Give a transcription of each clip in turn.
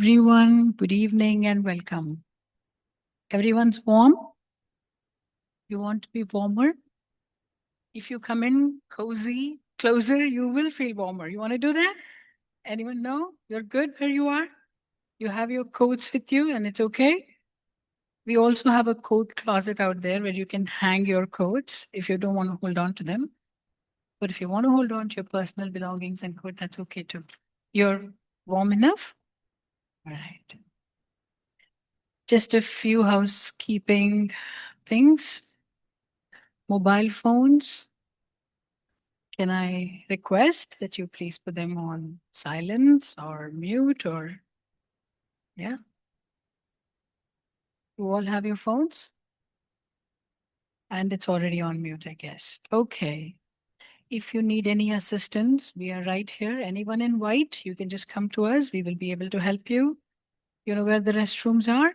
everyone. Good evening and welcome. Everyone's warm? You want to be warmer? If you come in cozy, closer, you will feel warmer. You want to do that? Anyone know? You're good where you are? You have your coats with you and it's okay? We also have a coat closet out there where you can hang your coats if you don't want to hold on to them. But if you want to hold on to your personal belongings and coat, that's okay too. You're warm enough? All right. Just a few housekeeping things. Mobile phones, can I request that you please put them on silence or mute or, yeah? You all have your phones? And it's already on mute, I guess. Okay. If you need any assistance, we are right here. Anyone in white, you can just come to us. We will be able to help you. You know where the restrooms are?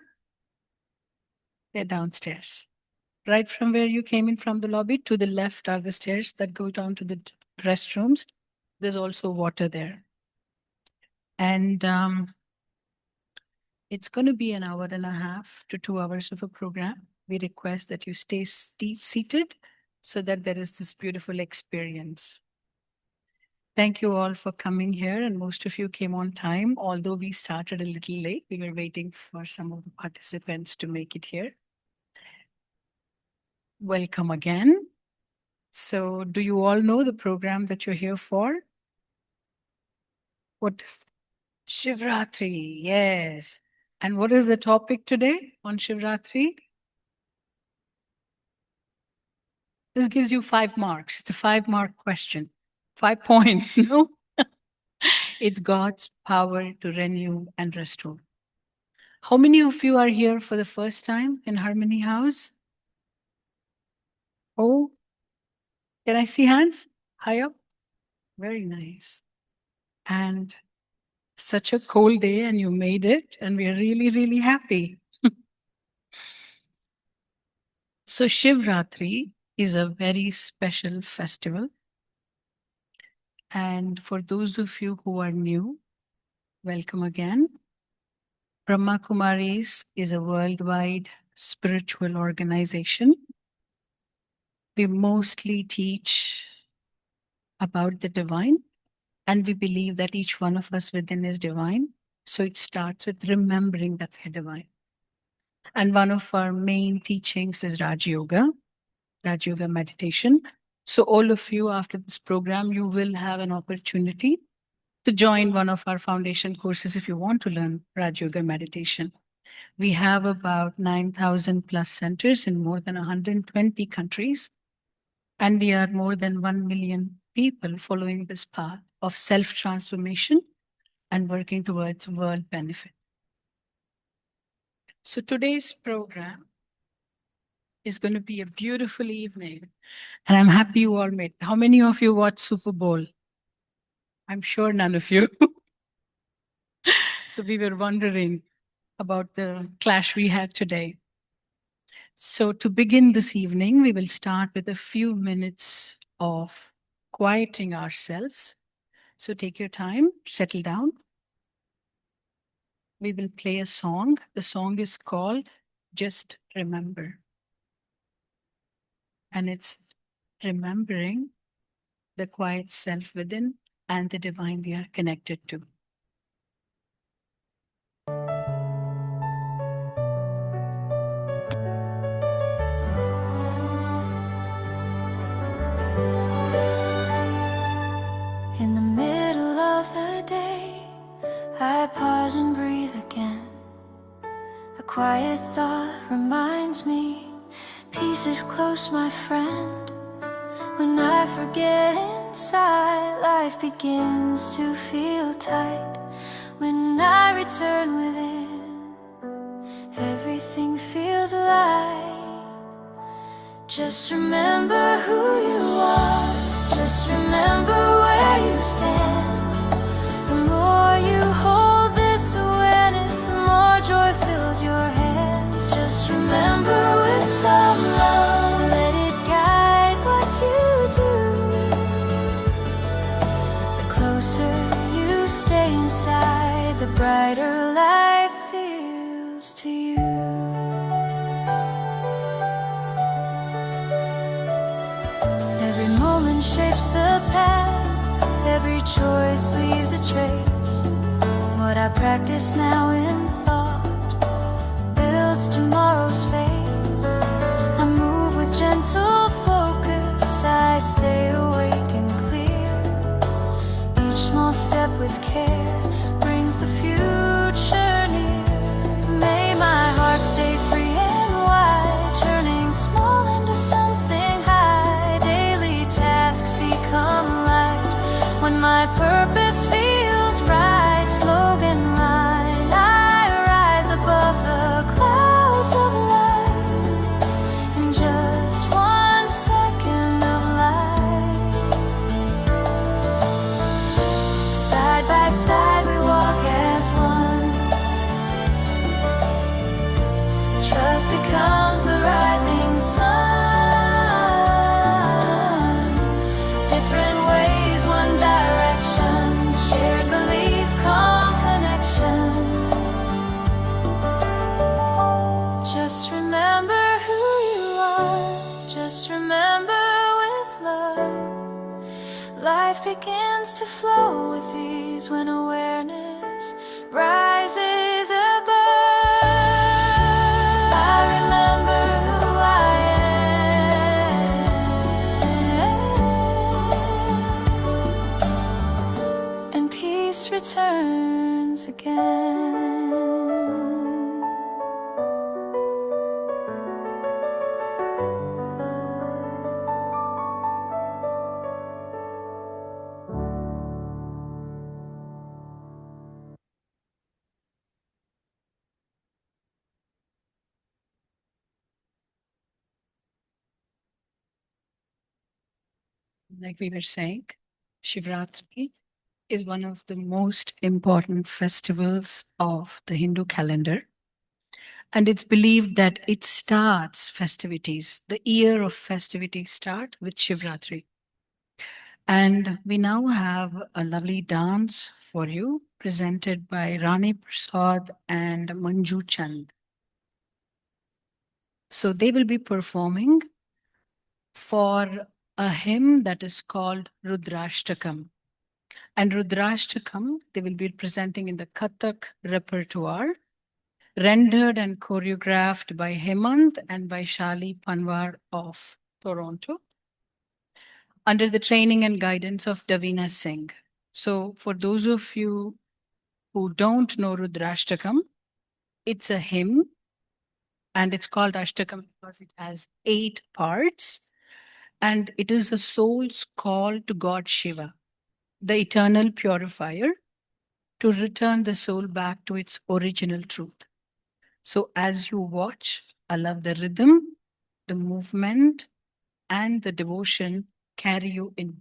They're downstairs. Right from where you came in from the lobby, to the left are the stairs that go down to the restrooms. There's also water there. And it's going to be an hour and a half to 2 hours of a program. We request that you stay seated so that there is this beautiful experience. Thank you all for coming here, and most of you came on time. Although we started a little late, we were waiting for some of the participants to make it here. Welcome again. So, do you all know the program that you're here for? What is Shiv Ratri? Yes. And what is the topic today on Shiv Ratri? This gives you 5 marks. It's a 5-mark question. 5 points, no? It's God's power to renew and restore. How many of you are here for the first time in Harmony House? Oh, can I see hands? High up? Very nice. And such a cold day, and you made it, and we are really, really happy. So, Shiv Ratri is a very special festival. And for those of you who are new, welcome again. Brahma Kumaris is a worldwide spiritual organization. We mostly teach about the divine, and we believe that each one of us within is divine. So it starts with remembering that we're divine. And one of our main teachings is Raj Yoga meditation. So all of you, after this program, you will have an opportunity to join one of our foundation courses if you want to learn Raj Yoga meditation. We have about 9,000 plus centers in more than 120 countries. And we are more than 1 million people following this path of self-transformation and working towards world benefit. So today's program is going to be a beautiful evening. And I'm happy you all made. How many of you watched Super Bowl? I'm sure none of you. So we were wondering about the clash we had today. So to begin this evening, we will start with a few minutes of quieting ourselves. So take your time, settle down. We will play a song. The song is called Just Remember. And it's remembering the quiet self within and the divine we are connected to. In the middle of the day, I pause and breathe again. A quiet thought reminds me, peace is close, my friend. When I forget inside, life begins to feel tight. When I return within, everything feels light. Just remember who you are. Just remember where you stand. The more you hold this awareness, the more joy fills your hands. Just remember with some love, let it guide what you do. The closer you stay inside, the brighter light feels to you. Every moment shapes the path, every choice leaves a trace. What I practice now in thought builds tomorrow's face. I move with gentle focus, I stay awake and clear. Each small step with care brings the future near. May my heart stay free and wide, turning small into something high. Daily tasks become light when my purpose feels right. Slogan line, I rise above the clouds of light in just 1 second of light. Side by side we walk as one. Trust becomes the rising sun. Different ways, one direction. Shared belief, calm connection. Just remember who you are. Just remember with love. Life begins to flow with ease when awareness rises above. I remember who I am, and peace returns again. Like we were saying, Shiv Ratri is one of the most important festivals of the Hindu calendar. And it's believed that it starts festivities, the year of festivities start with Shiv Ratri. And we now have a lovely dance for you presented by Rani Prasad and Manju Chand. So they will be performing for a hymn that is called Rudrashtakam. And Rudrashtakam, they will be presenting in the Kathak repertoire, rendered and choreographed by Hemant and by Shali Panwar of Toronto, under the training and guidance of Davina Singh. So for those of you who don't know Rudrashtakam, it's a hymn and it's called Ashtakam because it has 8 parts. And it is a soul's call to God Shiva, the eternal purifier, to return the soul back to its original truth. So as you watch, allow the rhythm, the movement, and the devotion carry you in.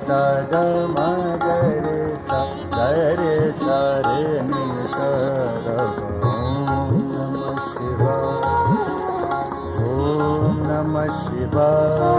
sa ga ma ga re sa re ni sa ga ma. Om Namah Shivaya.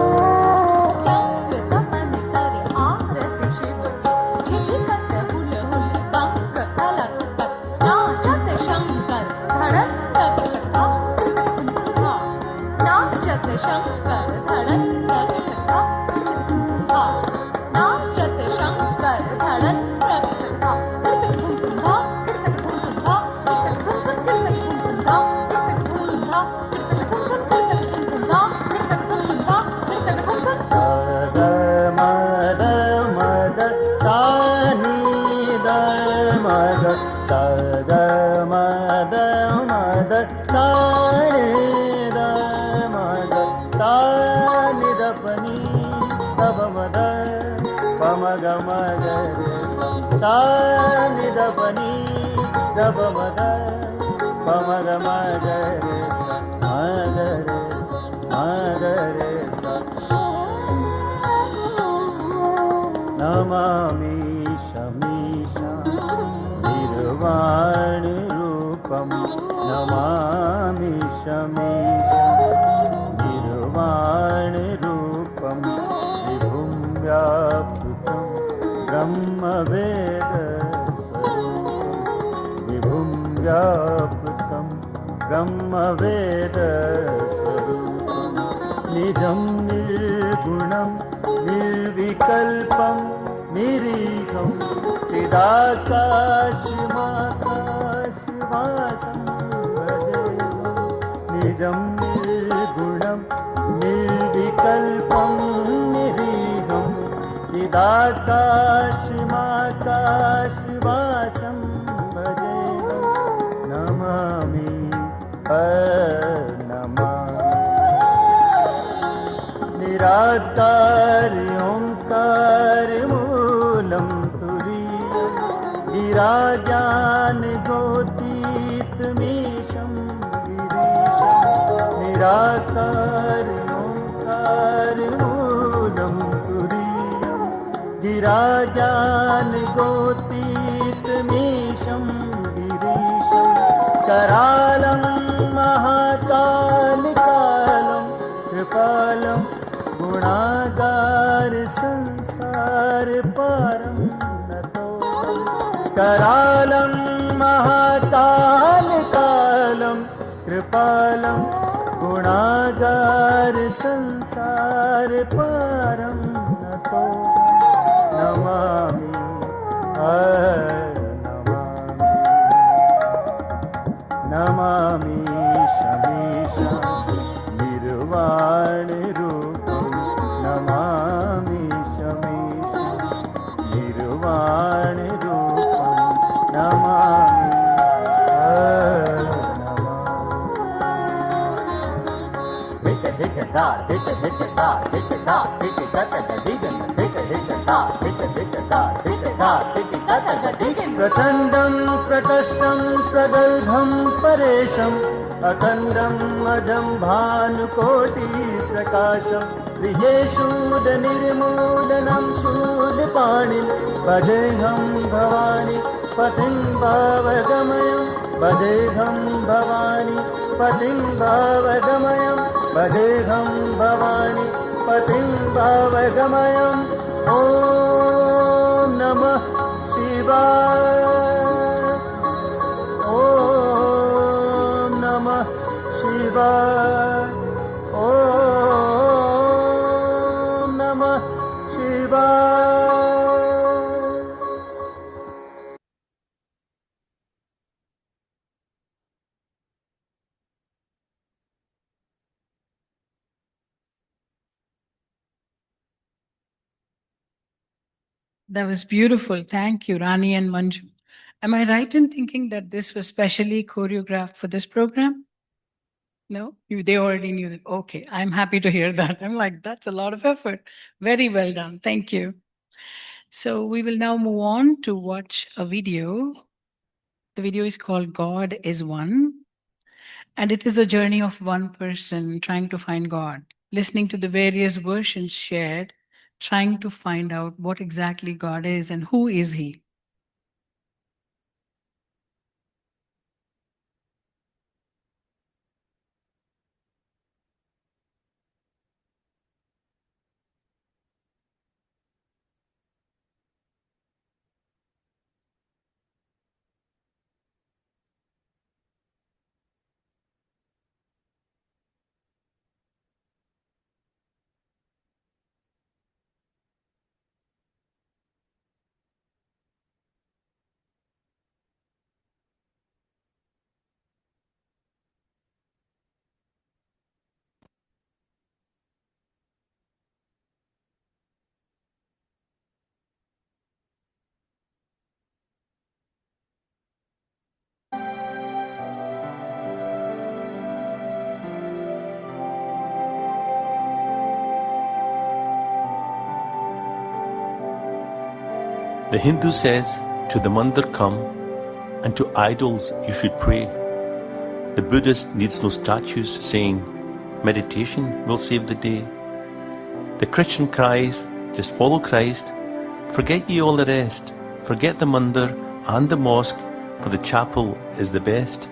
Namami Shamisha Nirvani Rupam. Namami Shamisha Nirvani Rupam. Vibhum Vyaputam Brahma Veda Swarupam. Vibhum Vyaputam Brahma Veda Swarupam. Nijam Nirgunam Nirvikalpam Niriham Chidakashmakashvasam Bhajeham. Nijam Nirgunam Nirvikalpam Niriham Chidakashmakashvasam Bhajeham. Namami Niradkar Omkar Moolam Turiyam Girajyan Gotit Misham Girisham. Niradkar Omkar Moolam Turiyam Girajyan Gotit Misham Girisham. Karalam Mahakal Kalam Kripalam Gunagar Sansar Param Nato. Karalam Mahakal Kalam Kripalam Gunagar Sansar Param Nato. Namami Namami Shamisha Nirvani Rupam. Namami Shamisha Nirvani Rupam. Namami Prachandam Prakashtam Pragalbham Paresham Akhandam Ajam Bhanukoti Prakasham Viheshud Nirmudanam Shudpanim Bhajeham Bhavani Patim Bhavagamayam Bhajeham Bhavani Patim Bhavagamayam Bhajeham Bhavani Patim Bhavagamayam. Om Namah Shivaya. Om Namah Shivaya. Om Namah Shivaya. That was beautiful. Thank you, Rani and Manju. Am I right in thinking that this was specially choreographed for this program? No, they already knew that. Okay, I'm happy to hear that. I'm like, that's a lot of effort. Very well done. Thank you. So we will now move on to watch a video. The video is called God is One, and it is a journey of one person trying to find God, listening to the various versions shared trying to find out what exactly God is and who is He. The Hindu says, to the mandir come, and to idols you should pray. The Buddhist needs no statues saying, meditation will save the day. The Christian cries, just follow Christ, forget ye all the rest, forget the mandir and the mosque, for the chapel is the best.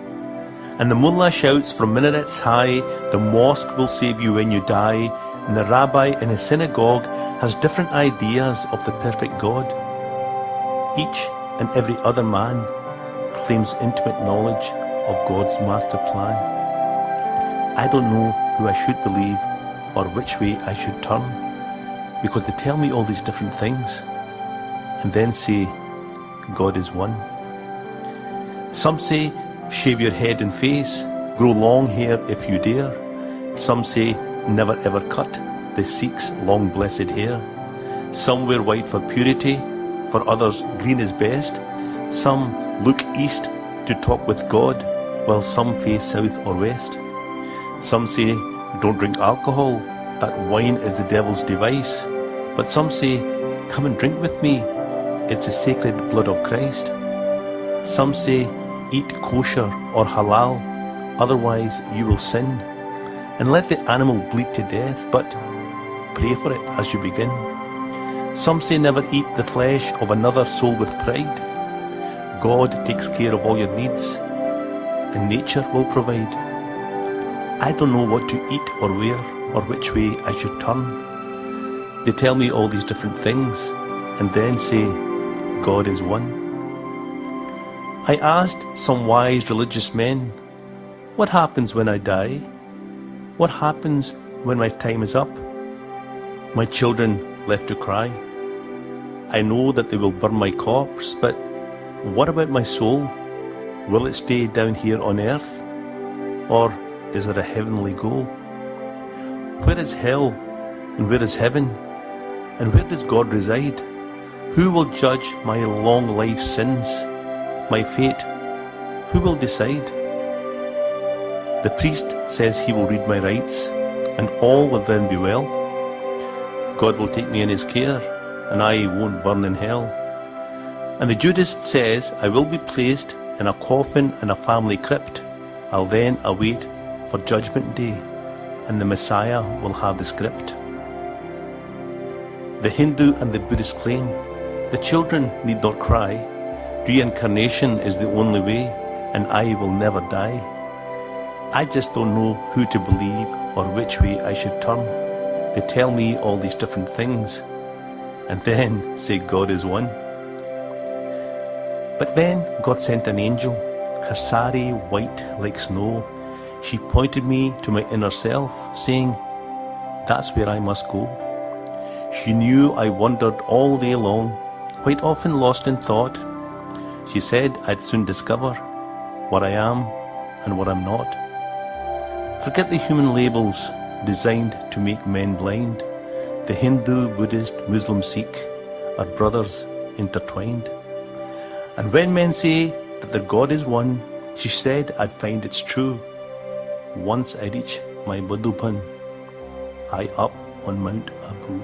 And the mullah shouts from minarets high, the mosque will save you when you die, and the rabbi in his synagogue has different ideas of the perfect God. Each and every other man claims intimate knowledge of God's master plan. I don't know who I should believe or which way I should turn, because they tell me all these different things and then say God is one. Some say shave your head and face, grow long hair if you dare. Some say never ever cut the Sikhs' long blessed hair. Some wear white for purity, for others green is best. Some look east to talk with God, while some face south or west. Some say don't drink alcohol, that wine is the devil's device. But some say come and drink with me, it's the sacred blood of Christ. Some say eat kosher or halal, otherwise you will sin. And let the animal bleed to death, but pray for it as you begin. Some say never eat the flesh of another soul with pride. God takes care of all your needs, and nature will provide. I don't know what to eat or wear, or which way I should turn. They tell me all these different things, and then say, God is one. I asked some wise religious men, what happens when I die? What happens when my time is up? My children left to cry. I know that they will burn my corpse, but what about my soul? Will it stay down here on earth? Or is there a heavenly goal? Where is hell and where is heaven? And where does God reside? Who will judge my long life sins? My fate, who will decide? The priest says he will read my rights, and all will then be well. God will take me in his care, and I won't burn in hell. And the Judaist says I will be placed in a coffin in a family crypt. I'll then await for Judgment Day, and the Messiah will have the script. The Hindu and the Buddhist claim the children need not cry. Reincarnation is the only way, and I will never die. I just don't know who to believe or which way I should turn. They tell me all these different things, and then say God is one. But then God sent an angel, her sari white like snow. She pointed me to my inner self, saying, that's where I must go. She knew I wandered all day long, quite often lost in thought. She said I'd soon discover what I am and what I'm not. Forget the human labels designed to make men blind. The Hindu, Buddhist, Muslim, Sikh are brothers intertwined. And when men say that their God is one, she said I'd find it's true once I reach my Madhuban, high up on Mount Abu.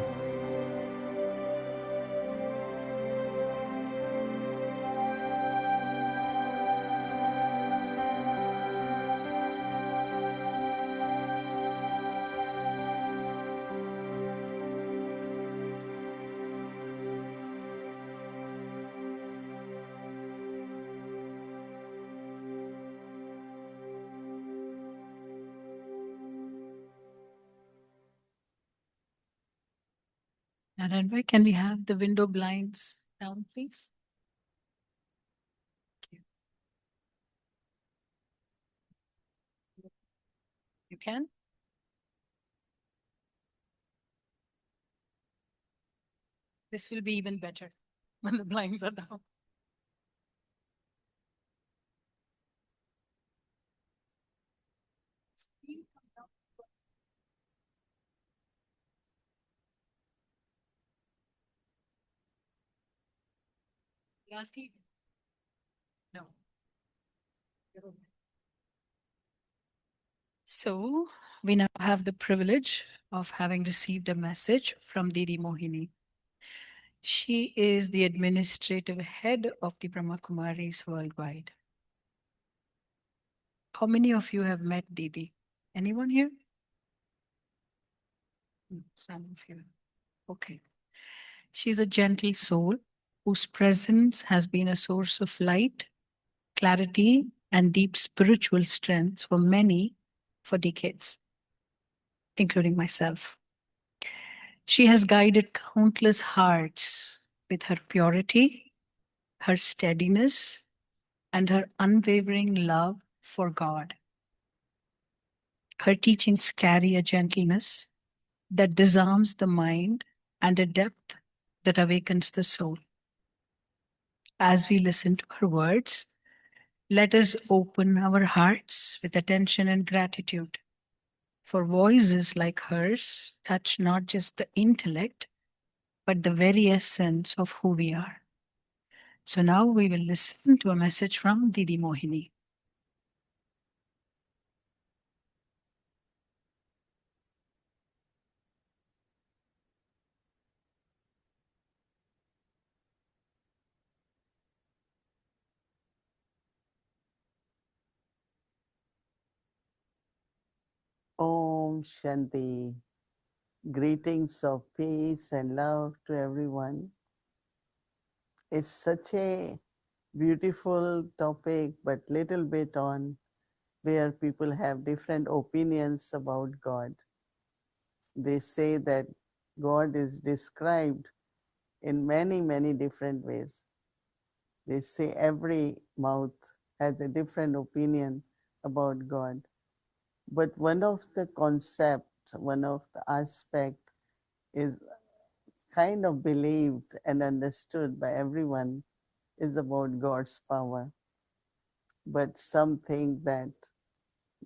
And Anvai, can we have the window blinds down, please? Thank you. You can? This will be even better when the blinds are down. Lastly, no. So we now have the privilege of having received a message from Didi Mohini. She is the administrative head of the Brahma Kumaris worldwide. How many of you have met Didi? Anyone here? Some of you. Okay. She's a gentle soul whose presence has been a source of light, clarity, and deep spiritual strength for many for decades, including myself. She has guided countless hearts with her purity, her steadiness, and her unwavering love for God. Her teachings carry a gentleness that disarms the mind and a depth that awakens the soul. As we listen to her words, let us open our hearts with attention and gratitude. For voices like hers touch not just the intellect, but the very essence of who we are. So now we will listen to a message from Didi Mohini. Om Shanti. Greetings of peace and love to everyone. It's such a beautiful topic, but little bit on where people have different opinions about God. They say that God is described in many, many different ways. They say every mouth has a different opinion about God. But one of the concept, one of the aspect is kind of believed and understood by everyone is about God's power. But some think that,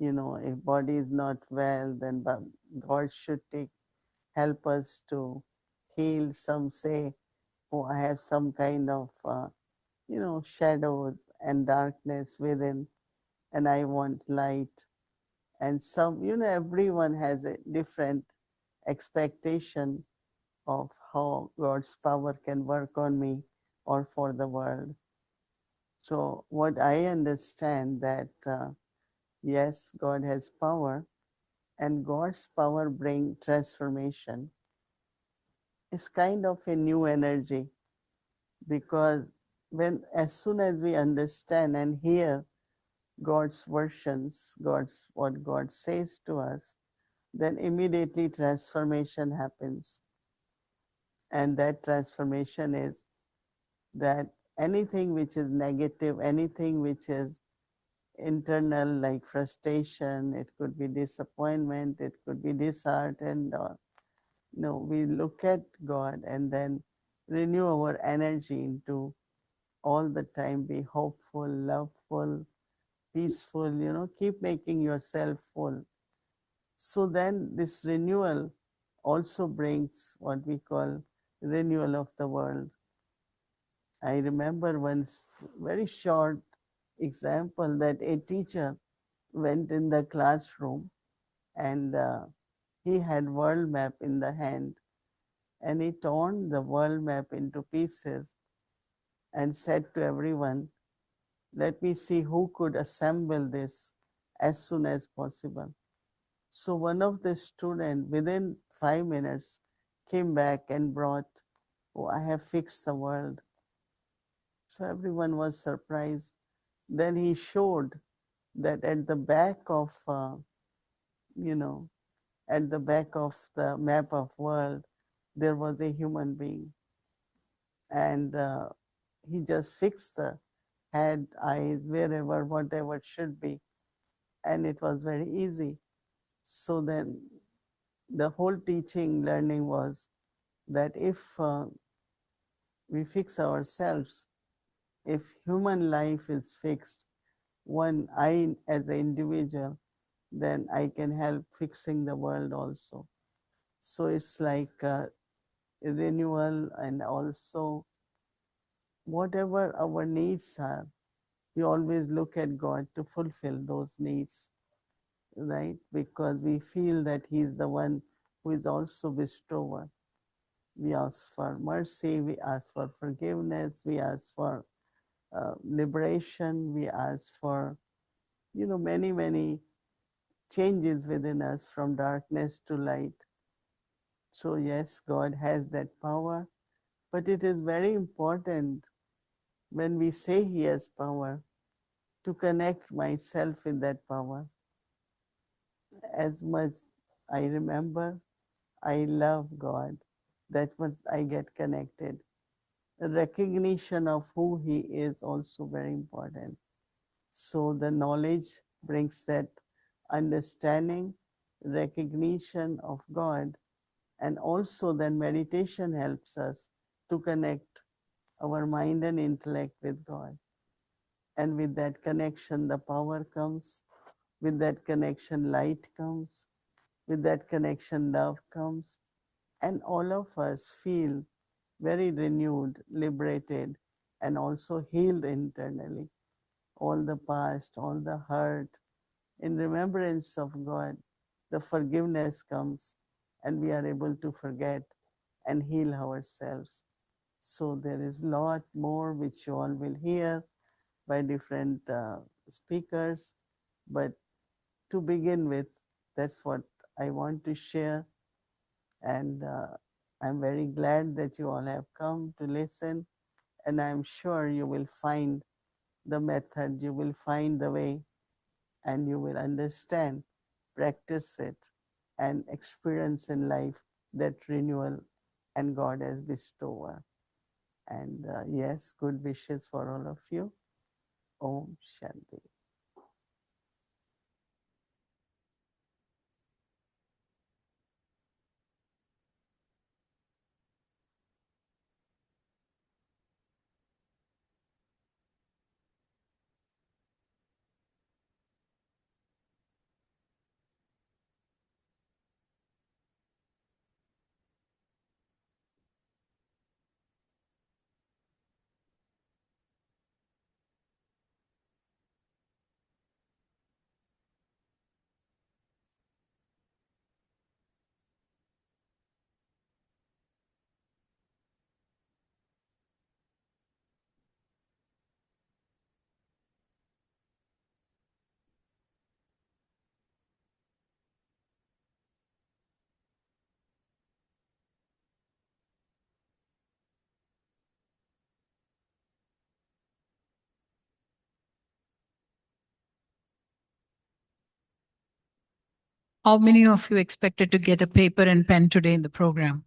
if body is not well, then God should help us to heal. Some say, oh, I have some kind of, shadows and darkness within, and I want light. And some, everyone has a different expectation of how God's power can work on me or for the world. So what I understand that yes, God has power, and God's power bring transformation. It's kind of a new energy, because as soon as we understand and hear God's versions, what God says to us, then immediately transformation happens. And that transformation is that anything which is negative, anything which is internal, like frustration, it could be disappointment, it could be disheartened, or we look at God and then renew our energy into all the time be hopeful, loveful, peaceful, keep making yourself full. So then this renewal also brings what we call renewal of the world. I remember one very short example that a teacher went in the classroom, and he had world map in the hand, and he torn the world map into pieces and said to everyone, let me see who could assemble this as soon as possible. So one of the students within 5 minutes came back and brought, oh, I have fixed the world. So everyone was surprised. Then he showed that at the back of, at the back of the map of world, there was a human being, and he just fixed the head, eyes, wherever, whatever it should be, and it was very easy. So then the whole teaching learning was that if we fix ourselves, if human life is fixed, one I as an individual, then I can help fixing the world also. So it's like a renewal, and also whatever our needs are, we always look at God to fulfill those needs, right? Because we feel that He is the one who is also bestower. We ask for mercy, we ask for forgiveness, we ask for liberation, we ask for, many, many changes within us from darkness to light. So, yes, God has that power, but it is very important when we say He has power to connect myself with that power. As much I remember, I love God, that much I get connected. The recognition of who He is also very important. So the knowledge brings that understanding, recognition of God, and also then meditation helps us to connect our mind and intellect with God. And with that connection, the power comes. With that connection, light comes. With that connection, love comes. And all of us feel very renewed, liberated, and also healed internally. All the past, all the hurt, in remembrance of God, the forgiveness comes, and we are able to forget and heal ourselves. So there is a lot more which you all will hear by different speakers. But to begin with, that's what I want to share. And I'm very glad that you all have come to listen. And I'm sure you will find the method, you will find the way, and you will understand, practice it, and experience in life that renewal and God has bestowed. And yes, good wishes for all of you. Om Shanti. How many of you expected to get a paper and pen today in the program?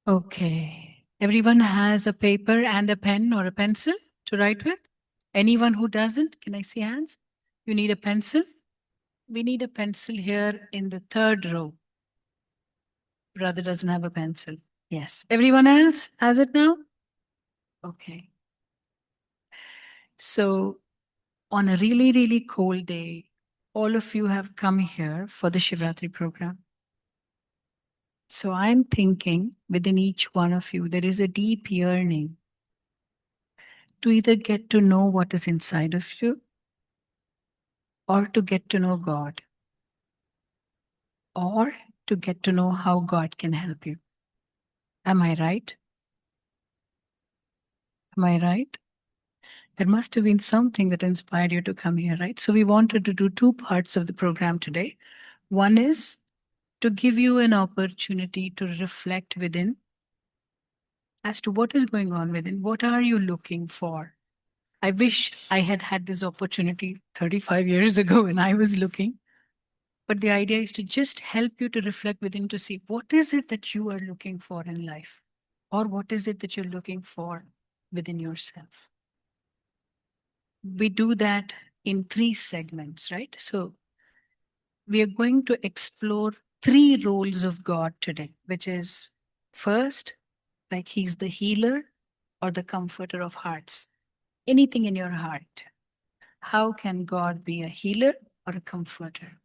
Okay. Everyone has a paper and a pen or a pencil to write with? Anyone who doesn't? Can I see hands? You need a pencil? We need a pencil here in the third row. Brother doesn't have a pencil. Yes. Everyone else has it now? Okay. So on a really, really cold day, all of you have come here for the Shiv Ratri program. So I'm thinking within each one of you, there is a deep yearning to either get to know what is inside of you or to get to know God or to get to know how God can help you. Am I right? Am I right? There must have been something that inspired you to come here, right? So we wanted to do two parts of the program today. One is to give you an opportunity to reflect within as to what is going on within. What are you looking for? I wish I had had this opportunity 35 years ago when I was looking. But the idea is to just help you to reflect within to see what is it that you are looking for in life, or what is it that you're looking for within yourself. We do that in three segments, right? So we are going to explore three roles of God today, which is first, like he's the healer or the comforter of hearts. Anything in your heart. How can God be a healer or a comforter?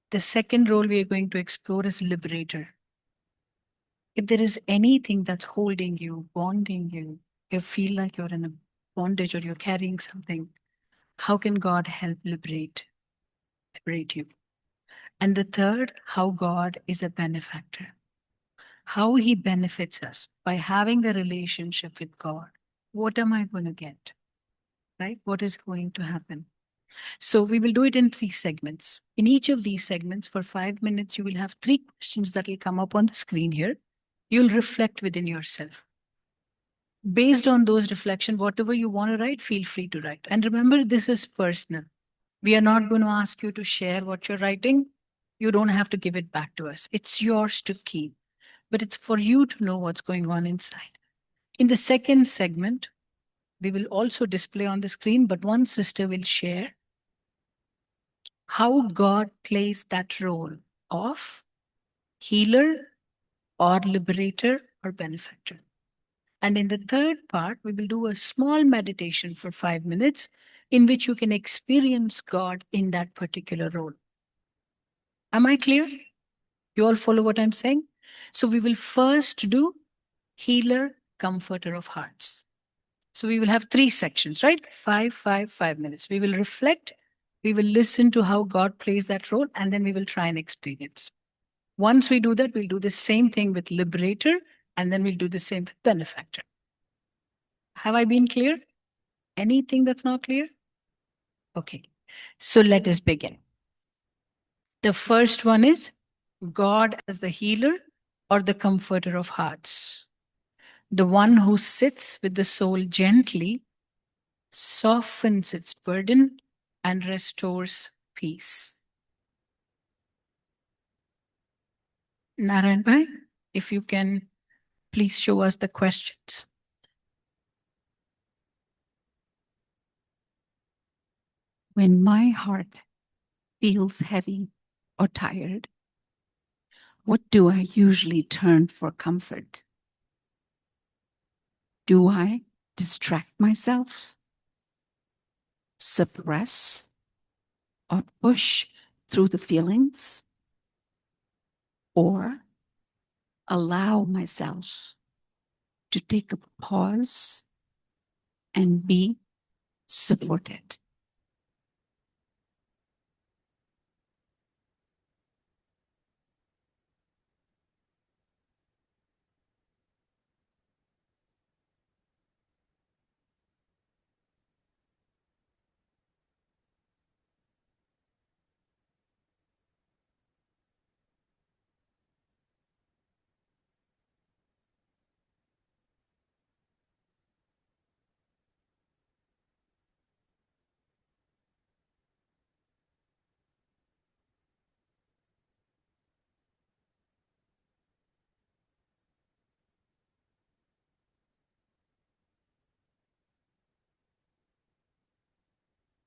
The second role we are going to explore is liberator. If there is anything that's holding you, bonding you, you feel like you're in a bondage or you're carrying something, how can God help liberate you? And the third, how God is a benefactor. How he benefits us by having a relationship with God. What am I going to get? Right? What is going to happen? So we will do it in three segments. In each of these segments, for 5 minutes, you will have three questions that will come up on the screen here. You'll reflect within yourself. Based on those reflections, whatever you want to write, feel free to write. And remember, this is personal. We are not going to ask you to share what you're writing. You don't have to give it back to us. It's yours to keep, but it's for you to know what's going on inside. In the second segment, we will also display on the screen, but one sister will share how God plays that role of healer or liberator or benefactor. And in the third part, we will do a small meditation for 5 minutes in which you can experience God in that particular role. Am I clear? You all follow what I'm saying? So we will first do healer, comforter of hearts. So we will have three sections, right? 5 minutes. We will reflect, we will listen to how God plays that role, and then we will try and experience. Once we do that, we'll do the same thing with liberator, and then we'll do the same with benefactor. Have I been clear? Anything that's not clear? Okay. So let us begin. The first one is God as the healer or the comforter of hearts. The one who sits with the soul gently, softens its burden, and restores peace. Narayan Bhai, if you can please show us the questions. When my heart feels heavy or tired, what do I usually turn for comfort? Do I distract myself, suppress, or push through the feelings? Or allow myself to take a pause and be supported?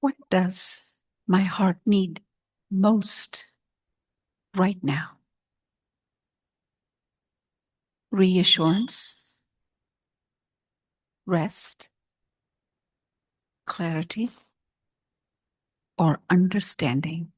What does my heart need most right now. Reassurance, rest, clarity, or understanding.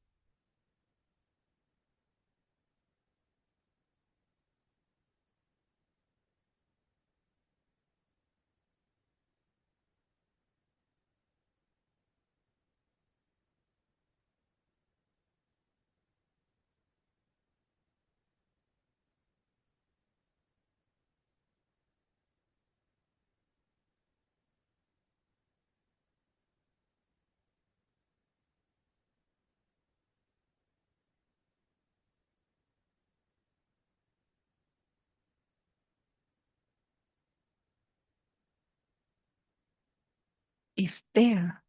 If there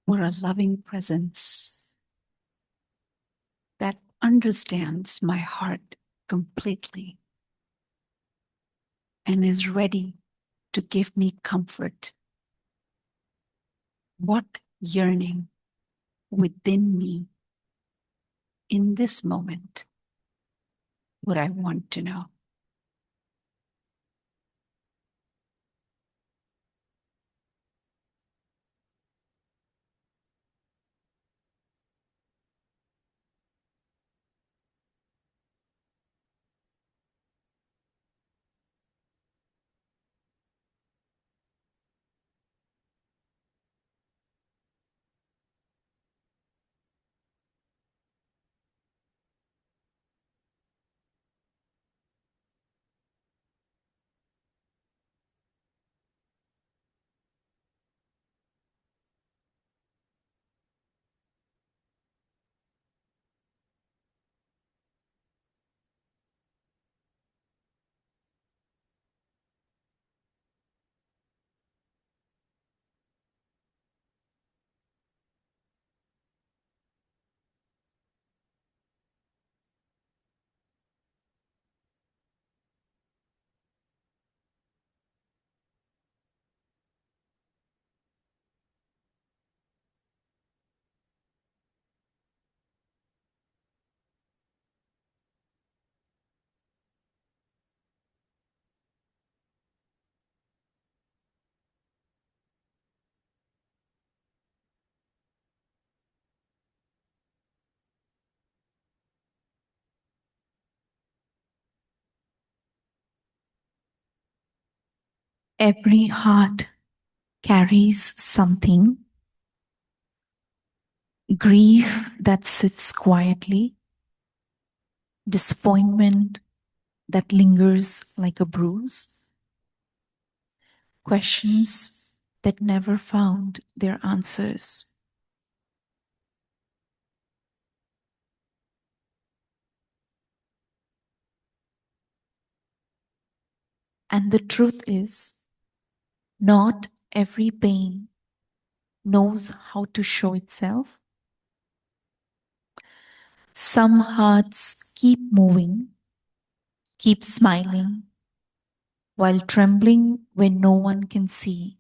were a loving presence that understands my heart completely and is ready to give me comfort, what yearning within me in this moment would I want to know? Every heart carries something, grief that sits quietly, disappointment that lingers like a bruise, questions that never found their answers. And the truth is, not every pain knows how to show itself. Some hearts keep moving, keep smiling, while trembling when no one can see.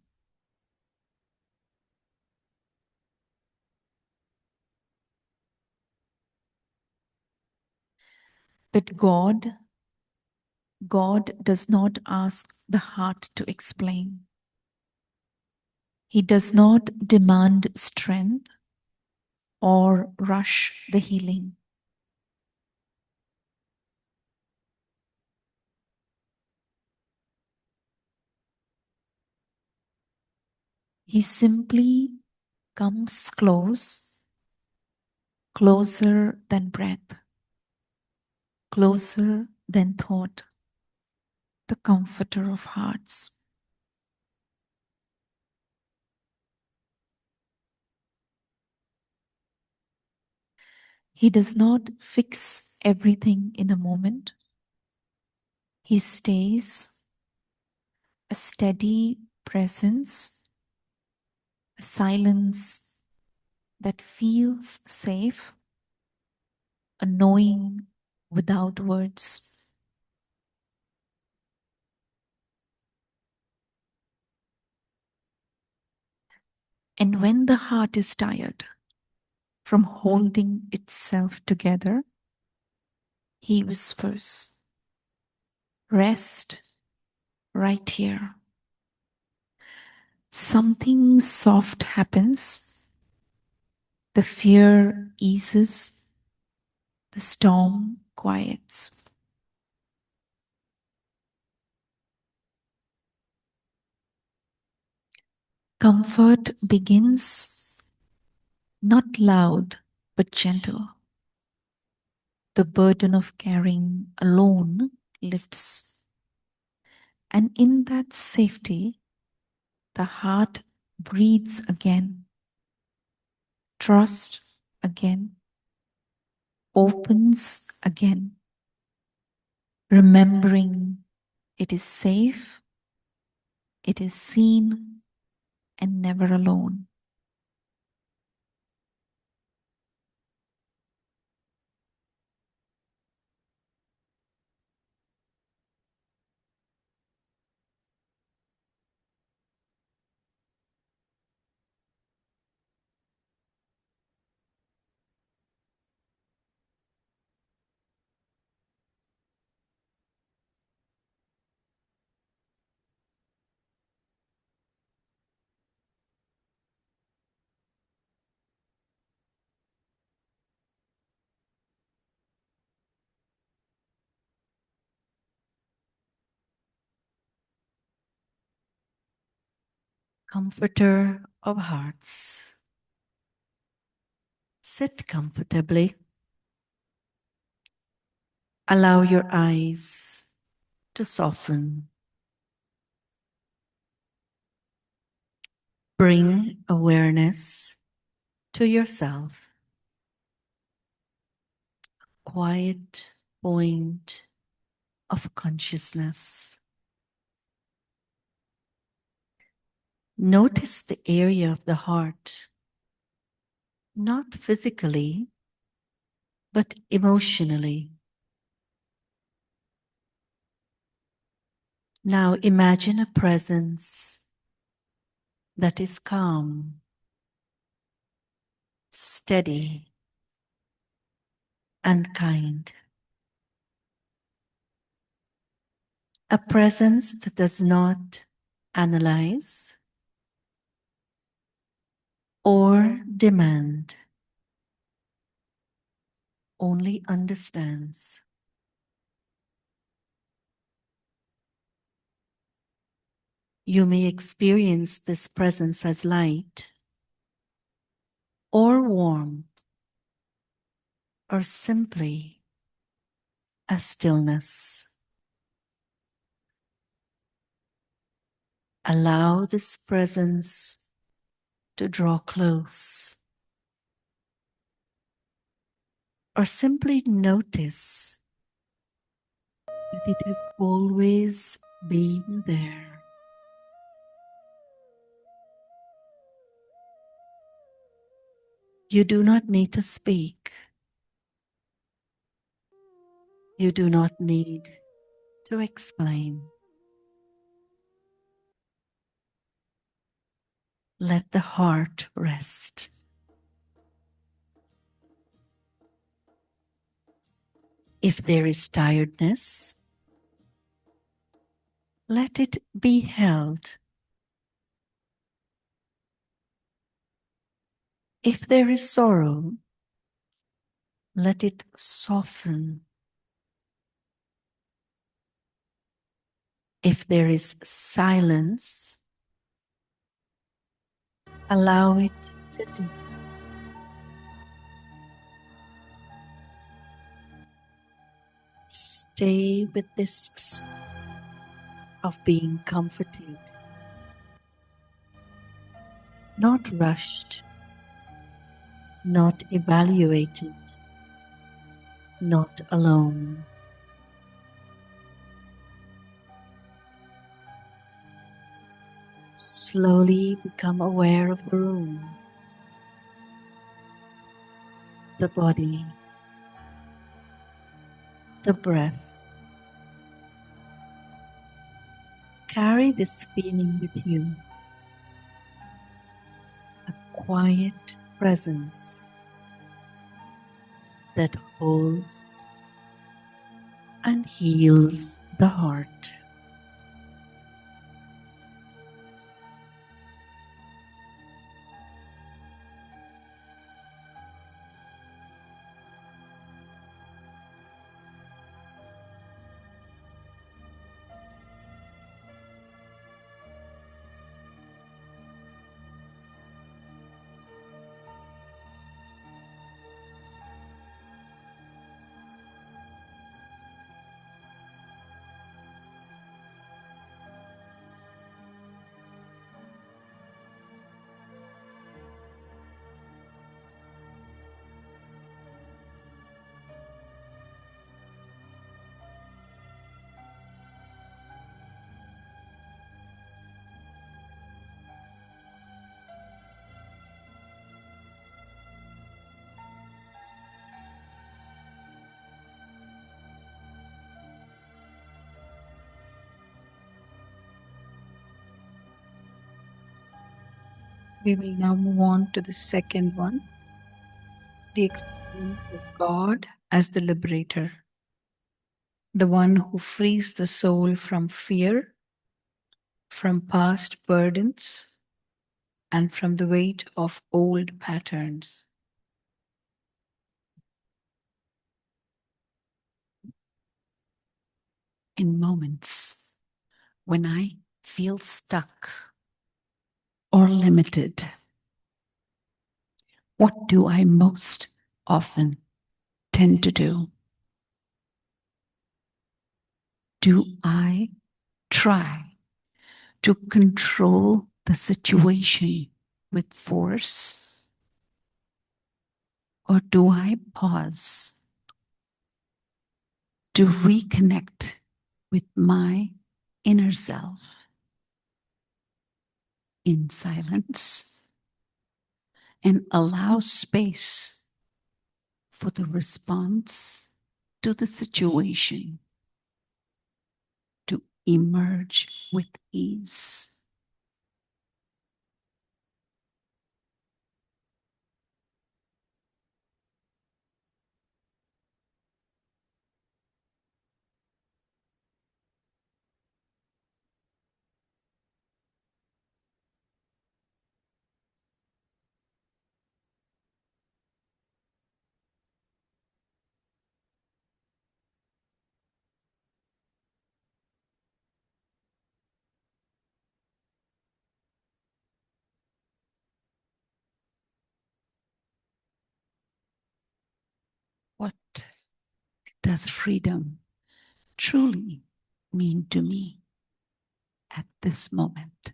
But God does not ask the heart to explain. He does not demand strength or rush the healing. He simply comes close, closer than breath, closer than thought, the comforter of hearts. He does not fix everything in a moment. He stays a steady presence, a silence that feels safe, a knowing without words. And when the heart is tired from holding itself together, he whispers, rest right here. Something soft happens. The fear eases. The storm quiets. Comfort begins, not loud, but gentle. The burden of carrying alone lifts. And in that safety, the heart breathes again, trusts again, opens again, remembering it is safe, it is seen, and never alone. Comforter of hearts, sit comfortably. Allow your eyes to soften. Bring awareness to yourself. Quiet point of consciousness. Notice the area of the heart, not physically, but emotionally. Now imagine a presence that is calm, steady, and kind. A presence that does not analyze or demand, only understands. You may experience this presence as light or warmth or simply as stillness. Allow this presence to draw close or simply notice that it has always been there. You do not need to speak. You do not need to explain. Let the heart rest. If there is tiredness, let it be held. If there is sorrow, let it soften. If there is silence, allow it to deepen. Stay with this of being comforted, not rushed, not evaluated, not alone. Slowly become aware of the room, the body, the breath. Carry this feeling with you, a quiet presence, that holds and heals the heart. We will now move on to the second one, the experience of God as the liberator, the one who frees the soul from fear, from past burdens, and from the weight of old patterns. In moments when I feel stuck or limited, what do I most often tend to do? Do I try to control the situation with force? Or do I pause to reconnect with my inner self in silence and allow space for the response to the situation to emerge with ease? What does freedom truly mean to me at this moment?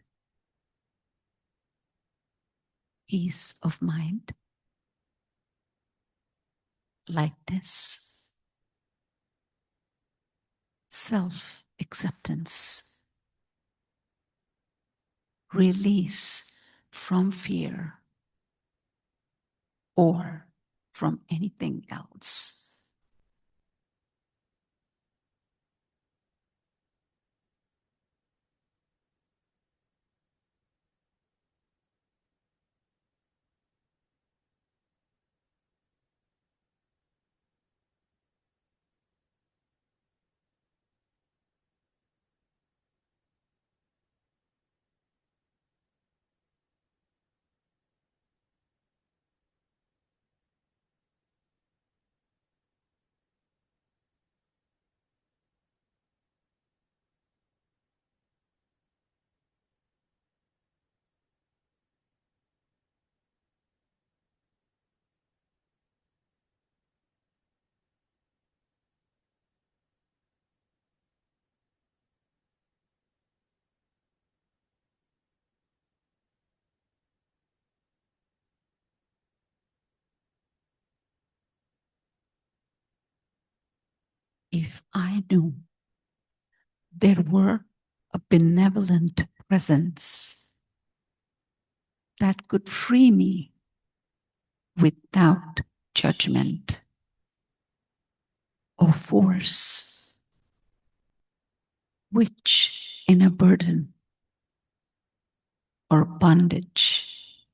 Peace of mind, lightness, self-acceptance, release from fear or from anything else. If I knew there were a benevolent presence that could free me without judgment or force, which in a burden or bondage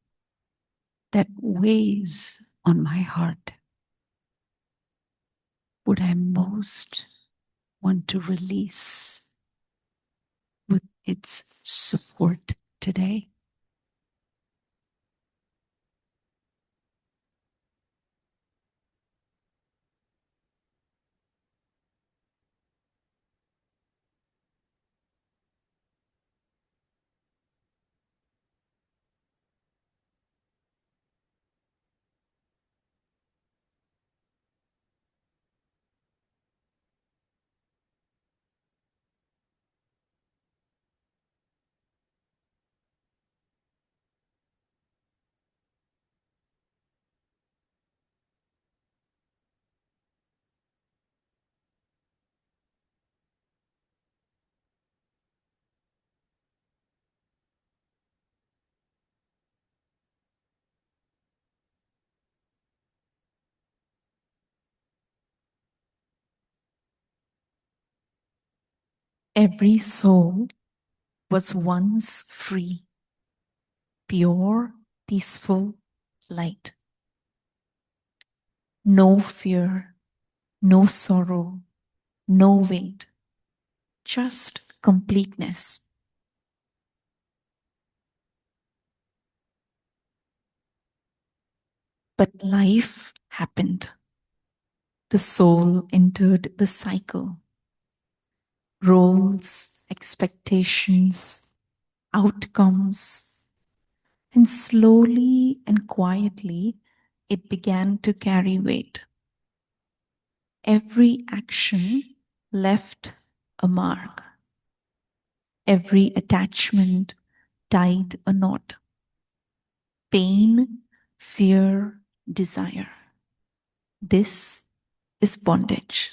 that weighs on my heart, would I most want to release with its support today? Every soul was once free, pure, peaceful light. No fear, no sorrow, no weight, just completeness. But life happened. The soul entered the cycle. Roles, expectations, outcomes, and slowly and quietly it began to carry weight. Every action left a mark. Every attachment tied a knot. Pain, fear, desire. This is bondage.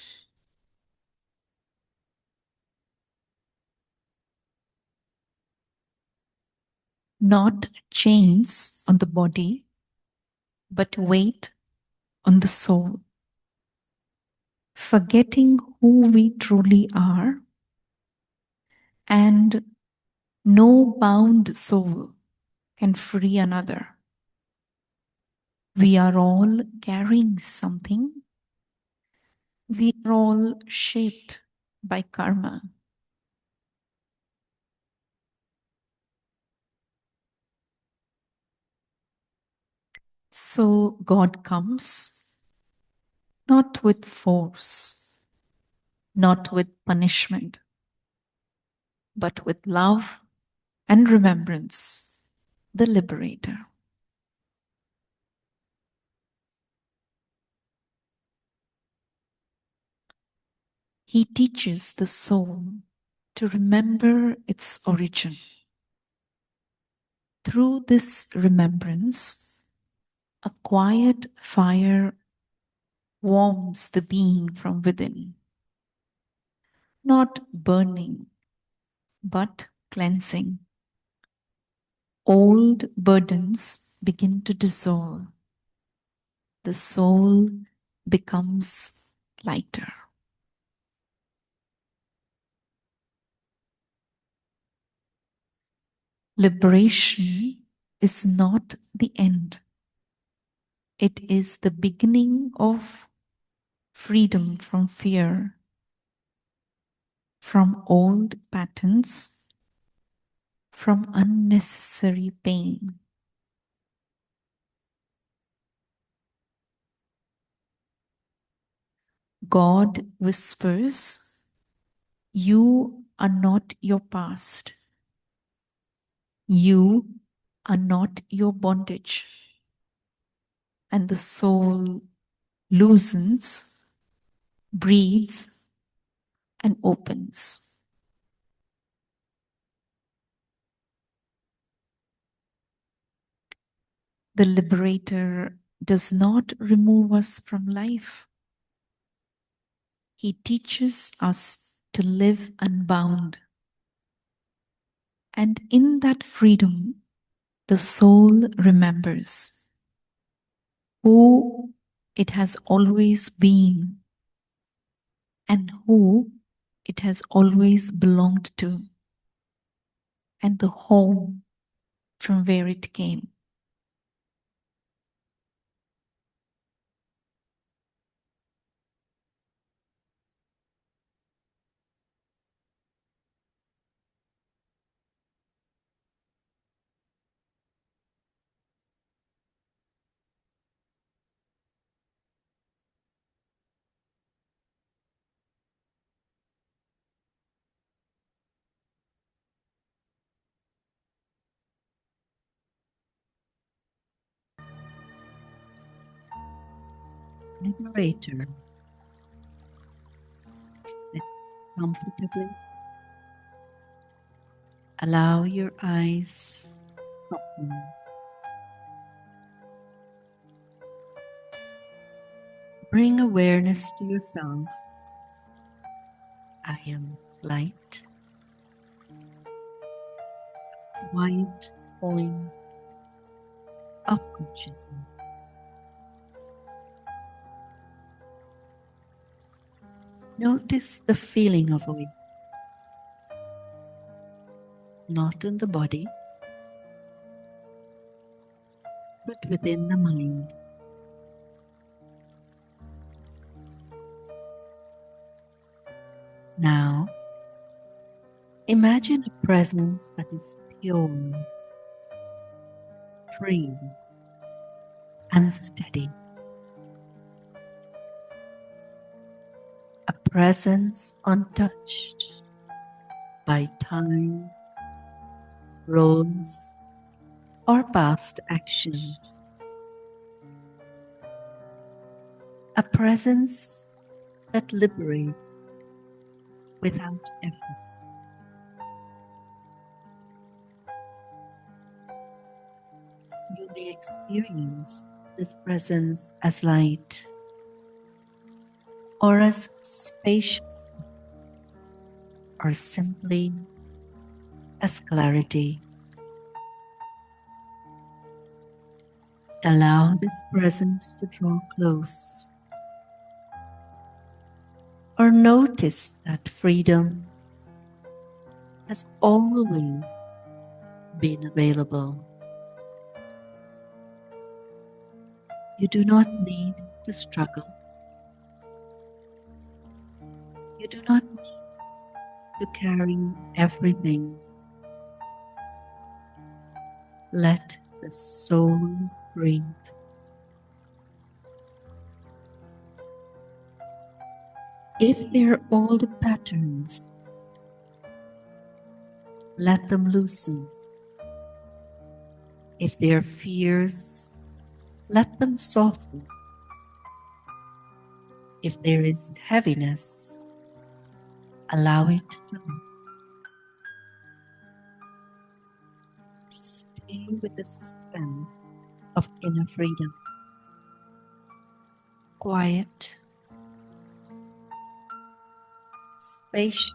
Not chains on the body, but weight on the soul. Forgetting who we truly are, and no bound soul can free another. We are all carrying something. We are all shaped by karma. So God comes not with force, not with punishment, but with love and remembrance, the liberator. He teaches the soul to remember its origin. Through this remembrance, a quiet fire warms the being from within, not burning, but cleansing. Old burdens begin to dissolve. The soul becomes lighter. Liberation is not the end. It is the beginning of freedom from fear, from old patterns, from unnecessary pain. God whispers, "You are not your past. You are not your bondage." And the soul loosens, breathes, and opens. The liberator does not remove us from life. He teaches us to live unbound. And in that freedom, the soul remembers who it has always been and who it has always belonged to, and the home from where it came. liberator. Sit comfortably. Allow your eyes to open. Bring awareness to yourself. I am light, quiet point of consciousness. Notice the feeling of weight, not in the body, but within the mind. Now, imagine a presence that is pure, free, and steady. A presence untouched by time, roles, or past actions. A presence that liberates without effort. You may experience this presence as light or as spacious or simply as clarity. Allow this presence to draw close or notice that freedom has always been available. You do not need to struggle. You do not need to carry everything. Let the soul breathe. If there are old patterns, let them loosen. If there are fears, let them soften. If there is heaviness, allow it to lift. Stay with the sense of inner freedom. Quiet, spacious,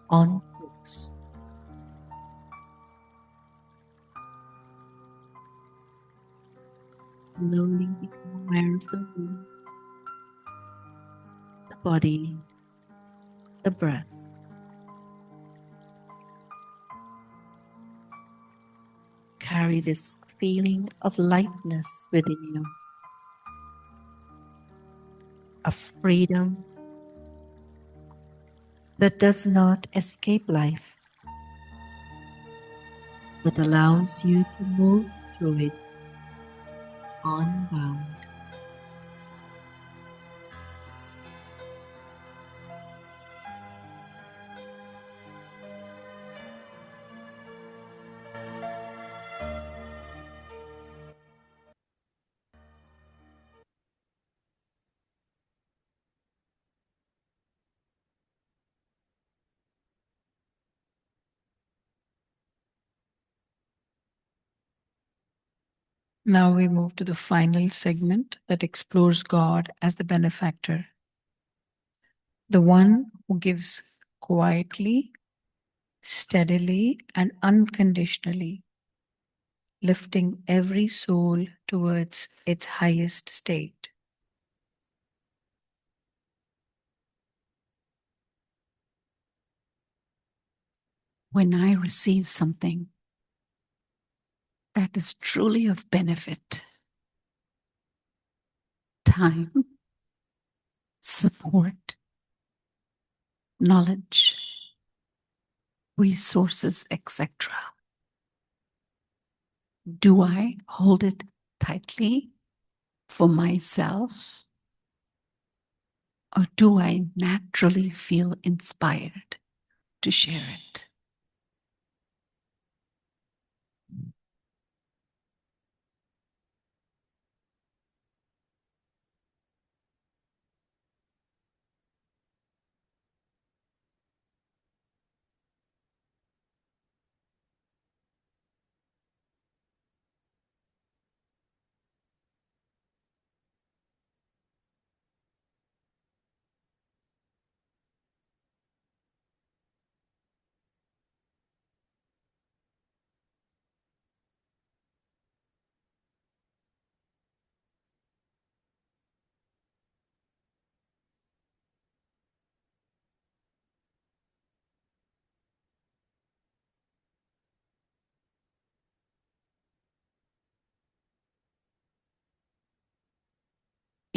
on purpose. Slowly become aware of the room, the body, the breath. Carry this feeling of lightness within you, of freedom that does not escape life, but allows you to move through it unbound. Now we move to the final segment that explores God as the benefactor, the one who gives quietly, steadily, and unconditionally, lifting every soul towards its highest state. When I receive something that is truly of benefit, time, support, knowledge, resources, etc., do I hold it tightly for myself, or do I naturally feel inspired to share it?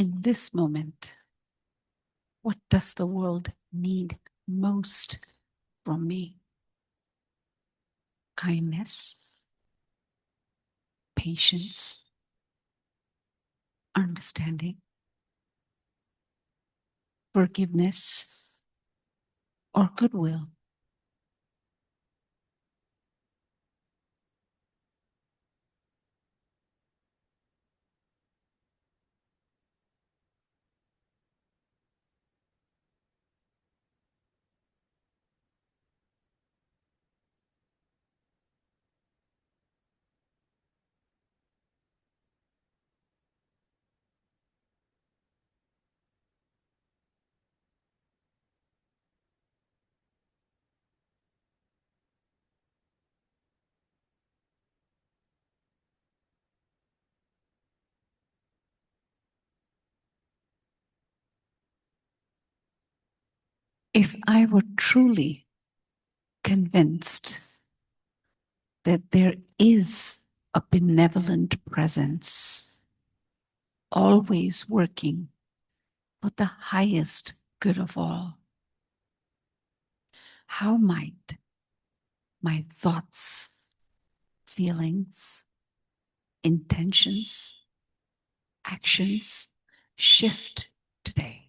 in this moment, what does the world need most from me? Kindness, patience, understanding, forgiveness, or goodwill? If I were truly convinced that there is a benevolent presence always working for the highest good of all, how might my thoughts, feelings, intentions, actions shift today?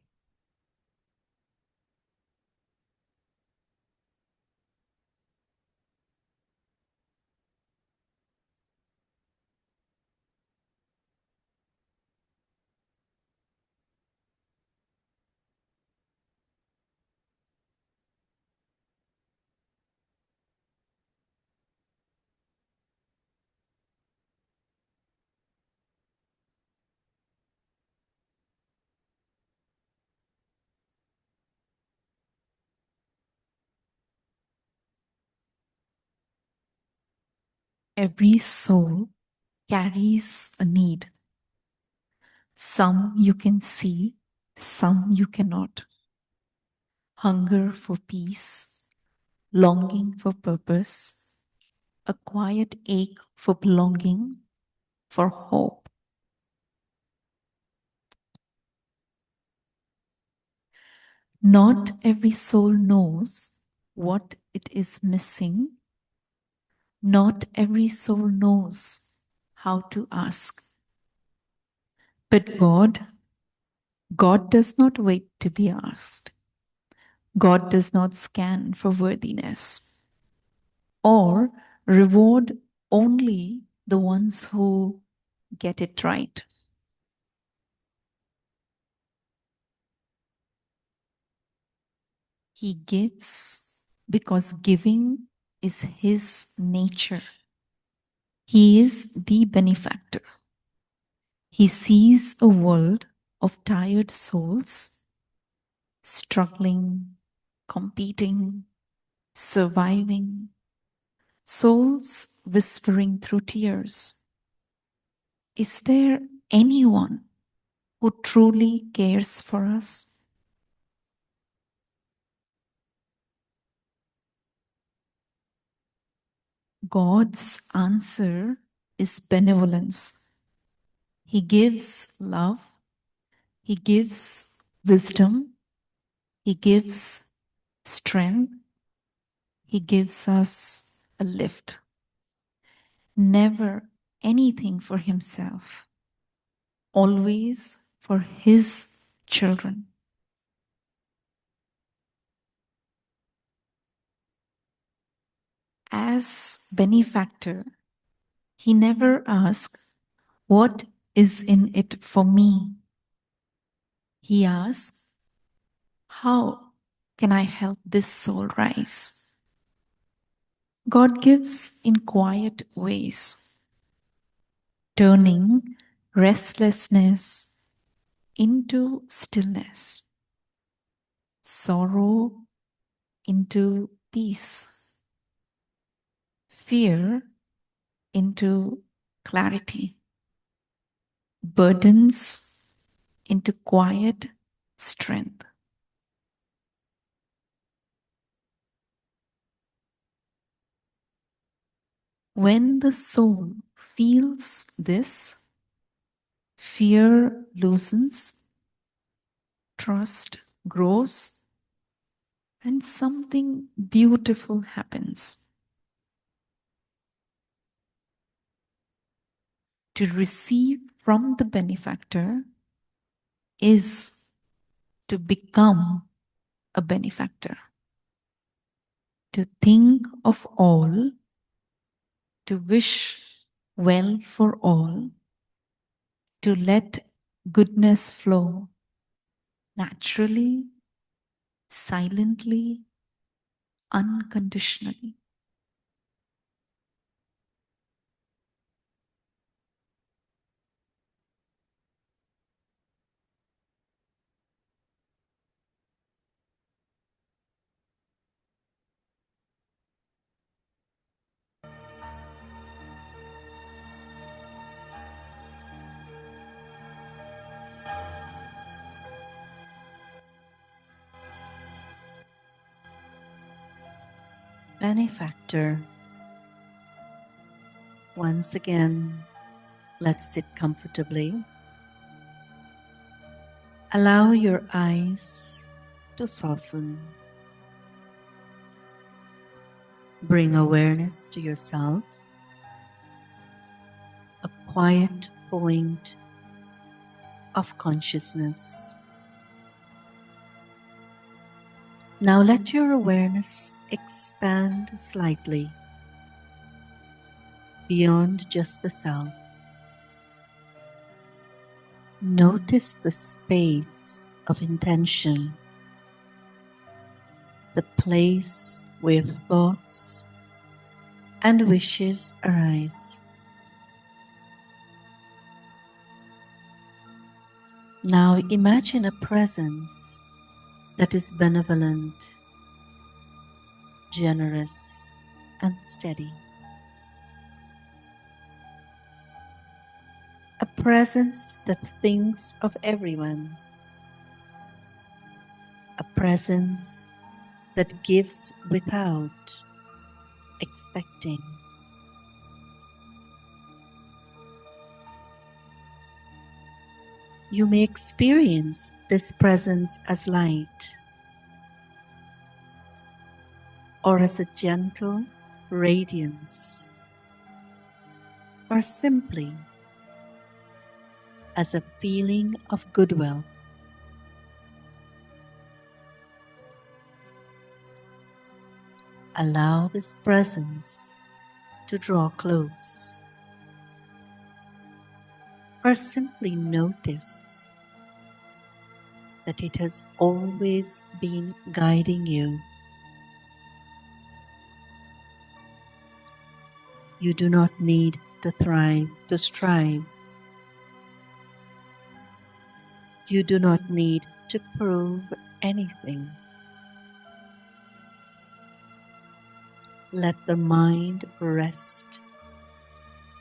Every soul carries a need. Some you can see, some you cannot. Hunger for peace, longing for purpose, a quiet ache for belonging, for hope. Not every soul knows what it is missing. Not every soul knows how to ask. But God does not wait to be asked. God does not scan for worthiness or reward only the ones who get it right. He gives because giving is his nature. He is the benefactor. He sees a world of tired souls struggling, competing, surviving, souls whispering through tears. Is there anyone who truly cares for us? God's answer is benevolence. He gives love, He gives wisdom, He gives strength, He gives us a lift. Never anything for Himself, always for His children. As benefactor, He never asks, "What is in it for me?" He asks, "How can I help this soul rise?" God gives in quiet ways, turning restlessness into stillness, sorrow into peace, fear into clarity, burdens into quiet strength. When the soul feels this, fear loosens, trust grows and something beautiful happens. To receive from the benefactor is to become a benefactor. To think of all, to wish well for all, to let goodness flow naturally, silently, unconditionally. Benefactor. Once again, let's sit comfortably. Allow your eyes to soften. Bring awareness to yourself, a quiet point of consciousness. Now let your awareness expand slightly beyond just the self. Notice the space of intention, the place where thoughts and wishes arise. Now imagine a presence that is benevolent, generous, and steady. A presence that thinks of everyone. A presence that gives without expecting. You may experience this presence as light or as a gentle radiance or simply as a feeling of goodwill. Allow this presence to draw close or simply notice that it has always been guiding you. You do not need to strive. You do not need to prove anything. Let the mind rest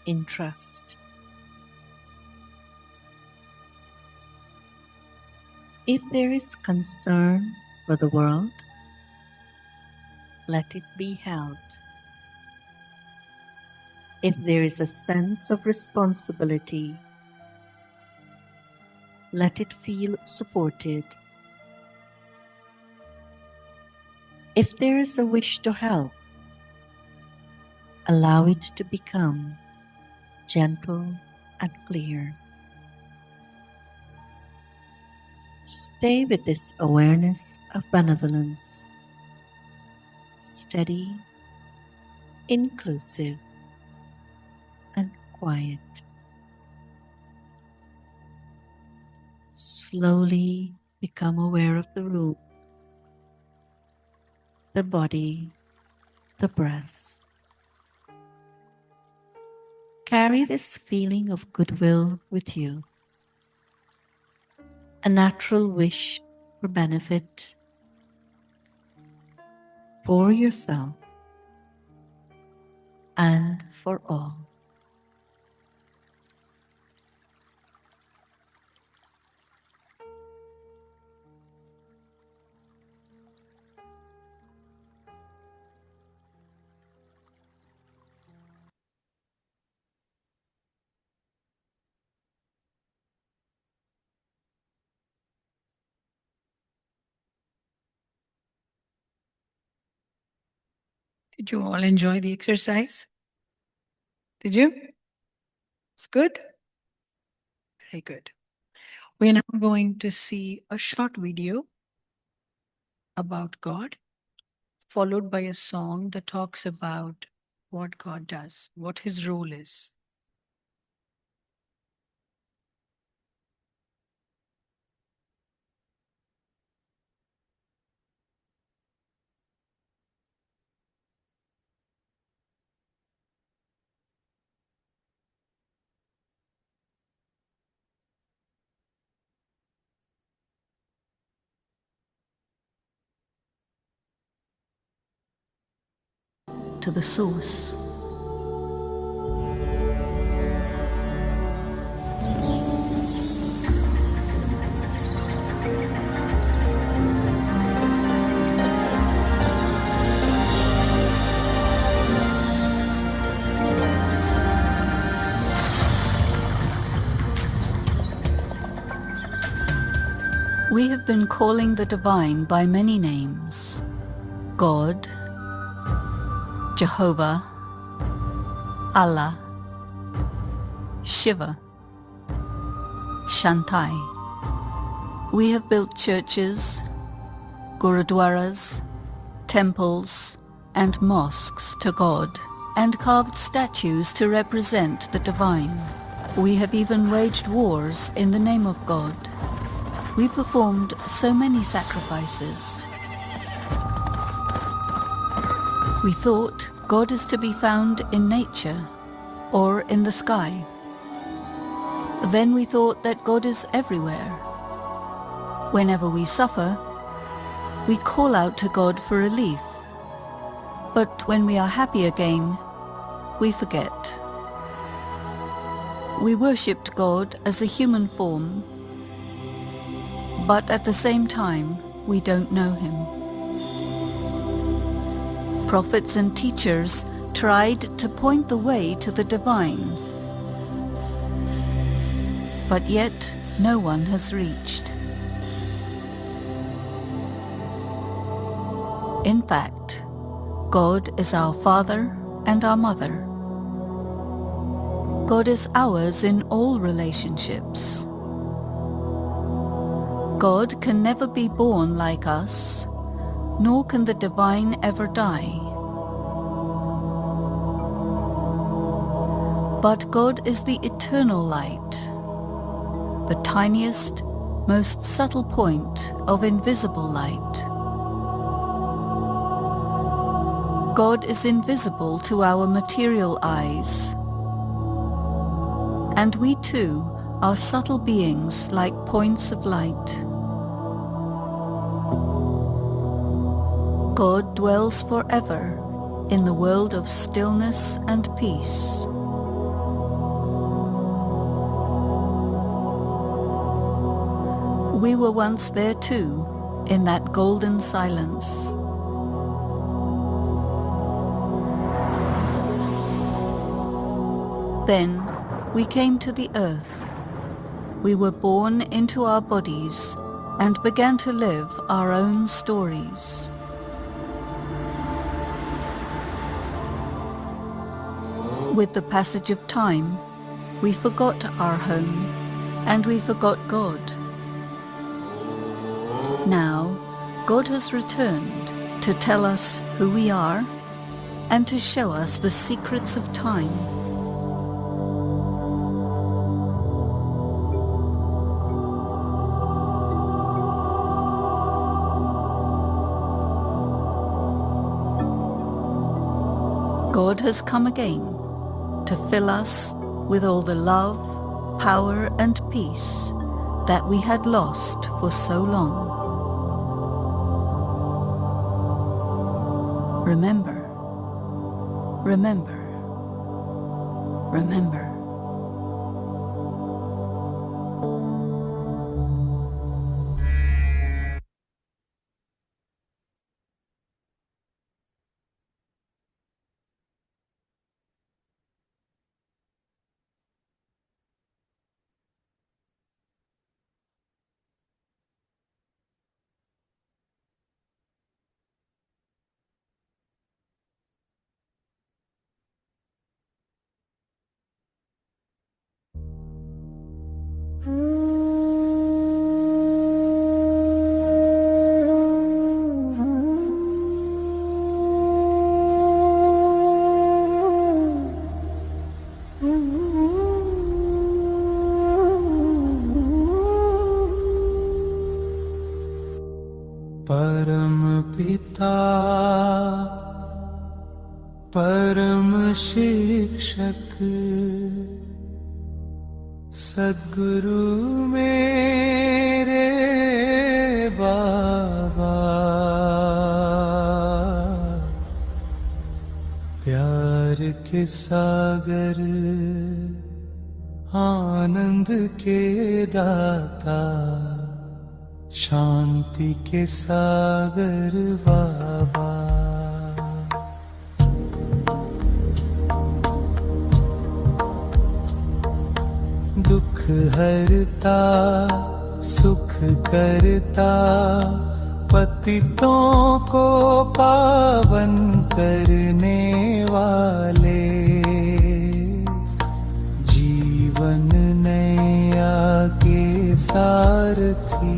in trust. If there is concern for the world, let it be held. If there is a sense of responsibility, let it feel supported. If there is a wish to help, allow it to become gentle and clear. Stay with this awareness of benevolence, steady, inclusive, and quiet. Slowly become aware of the room, the body, the breath. Carry this feeling of goodwill with you, a natural wish for benefit for yourself and for all. Did you all enjoy the exercise? Did you? It's good. Very good. We're now going to see a short video about God, followed by a song that talks about what God does, what his role is. To the source. We have been calling the divine by many names: God, Jehovah, Allah, Shiva, Shantai. We have built churches, gurudwaras, temples, and mosques to God, and carved statues to represent the divine. We have even waged wars in the name of God. We performed so many sacrifices. We thought God is to be found in nature or in the sky. Then we thought that God is everywhere. Whenever we suffer, we call out to God for relief. But when we are happy again, we forget. We worshipped God as a human form, but at the same time, we don't know him. Prophets and teachers tried to point the way to the divine, but yet no one has reached. In fact, God is our Father and our Mother. God is ours in all relationships. God can never be born like us, nor can the divine ever die. But God is the eternal light, the tiniest, most subtle point of invisible light. God is invisible to our material eyes, and we too are subtle beings like points of light. God dwells forever in the world of stillness and peace. We were once there too, in that golden silence. Then we came to the earth. We were born into our bodies and began to live our own stories. With the passage of time, we forgot our home and we forgot God. Now, God has returned to tell us who we are and to show us the secrets of time. God has come again to fill us with all the love, power, and peace that we had lost for so long. Remember, remember, remember. परम पिता परम शिक्षक सद्गुरु मेरे बाबा, प्यार के सागर आनंद के दाता, शांति के सागर बाबा। दुख हरता सुख करता, पतितों को पावन करने वाले, जीवन नैया के सारथी,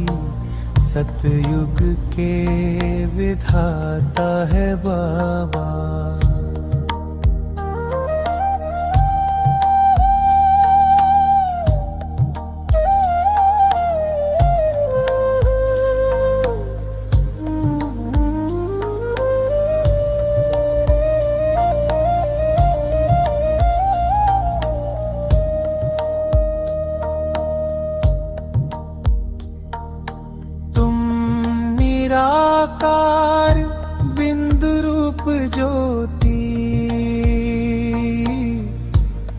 सतयुग के विधाता है बाबा। निराकार बिंदु रूप ज्योति,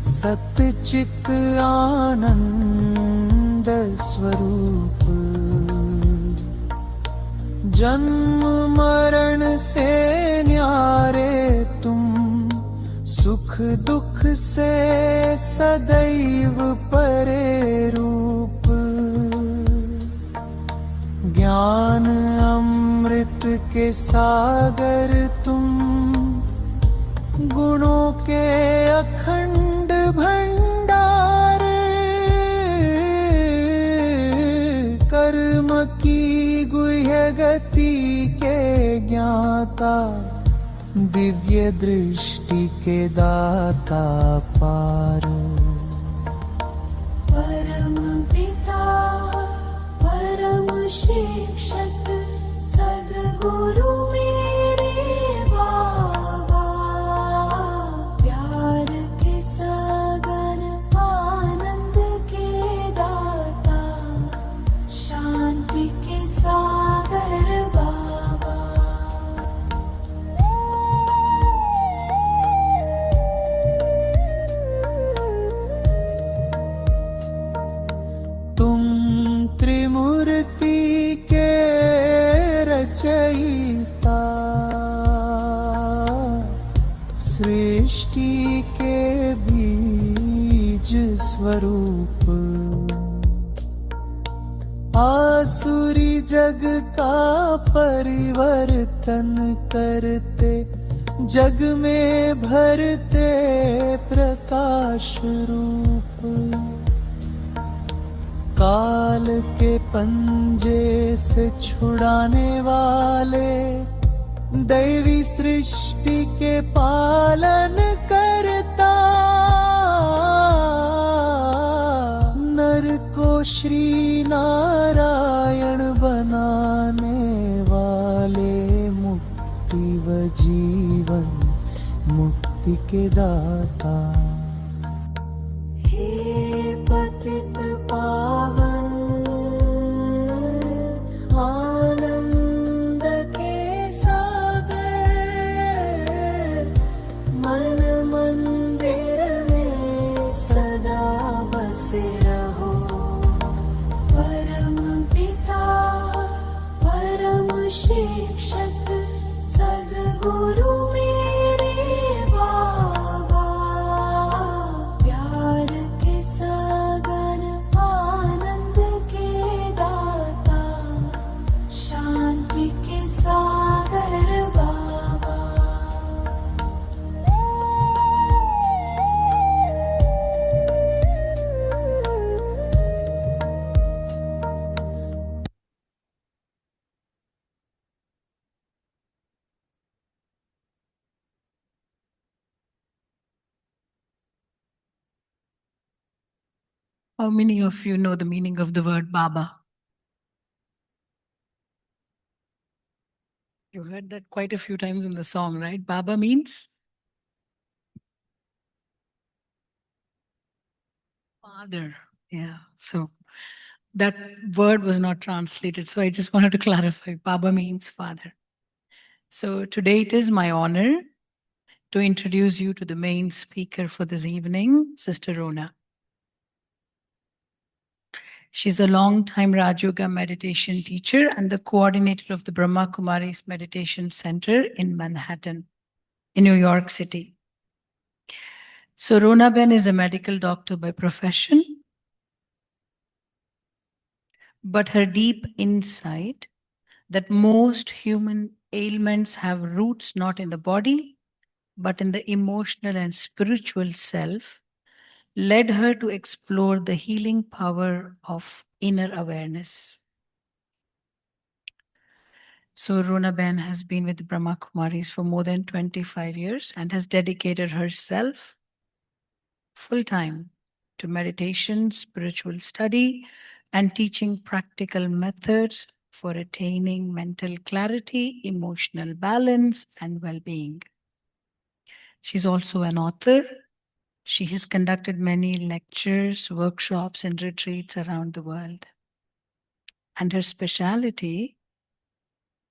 सतचित आनंद स्वरूप, जन्म मरण से न्यारे तुम, सुख दुख से सदैव परे रूप, ज्ञान अमृत के सागर तुम, गुणों के अखंड भंडार, कर्म की गुह्य गति के ज्ञाता, दिव्य दृष्टि के दाता पारो। परम पिता परम शिक्षक सद्गुरु मेरे बाबा, प्यार के सागर आनंद के दाता, शांति के सागर बाबा। तुम त्रिमूर्ति के रचयिता, सृष्टि के बीज स्वरूप, आसुरी जग का परिवर्तन करते, जग में भरते प्रकाश रूप, काल के पंजे से छुड़ाने वाले, दैवी सृष्टि के पालन करता, नर को श्री नारायण बनाने वाले, मुक्ति व जीवन मुक्ति के दाता। हे पतित पावन आनंद के सागर, मन मंदिर में सदा बसे रहो। परम पिता परम शिक्षक सद्गुरु मेरे बाबा, प्यार के सागर आनंद के दाता, शांति के सागर बाबा। How many of you know the meaning of the word Baba? You heard that quite a few times in the song, right? Baba means father. Yeah. So that word was not translated. So I just wanted to clarify. Baba means father. So today it is my honor to introduce you to the main speaker for this evening, Sister Rona. She's a long-time Raj Yoga meditation teacher and the coordinator of the Brahma Kumaris Meditation Center in Manhattan, in New York City. So Rona Ben is a medical doctor by profession, but her deep insight that most human ailments have roots not in the body, but in the emotional and spiritual self, led her to explore the healing power of inner awareness. So Rona Ben has been with the Brahma Kumaris for more than 25 years and has dedicated herself full-time to meditation, spiritual study, and teaching practical methods for attaining mental clarity, emotional balance, and well-being. She's also an author. She has conducted many lectures, workshops, and retreats around the world. And her specialty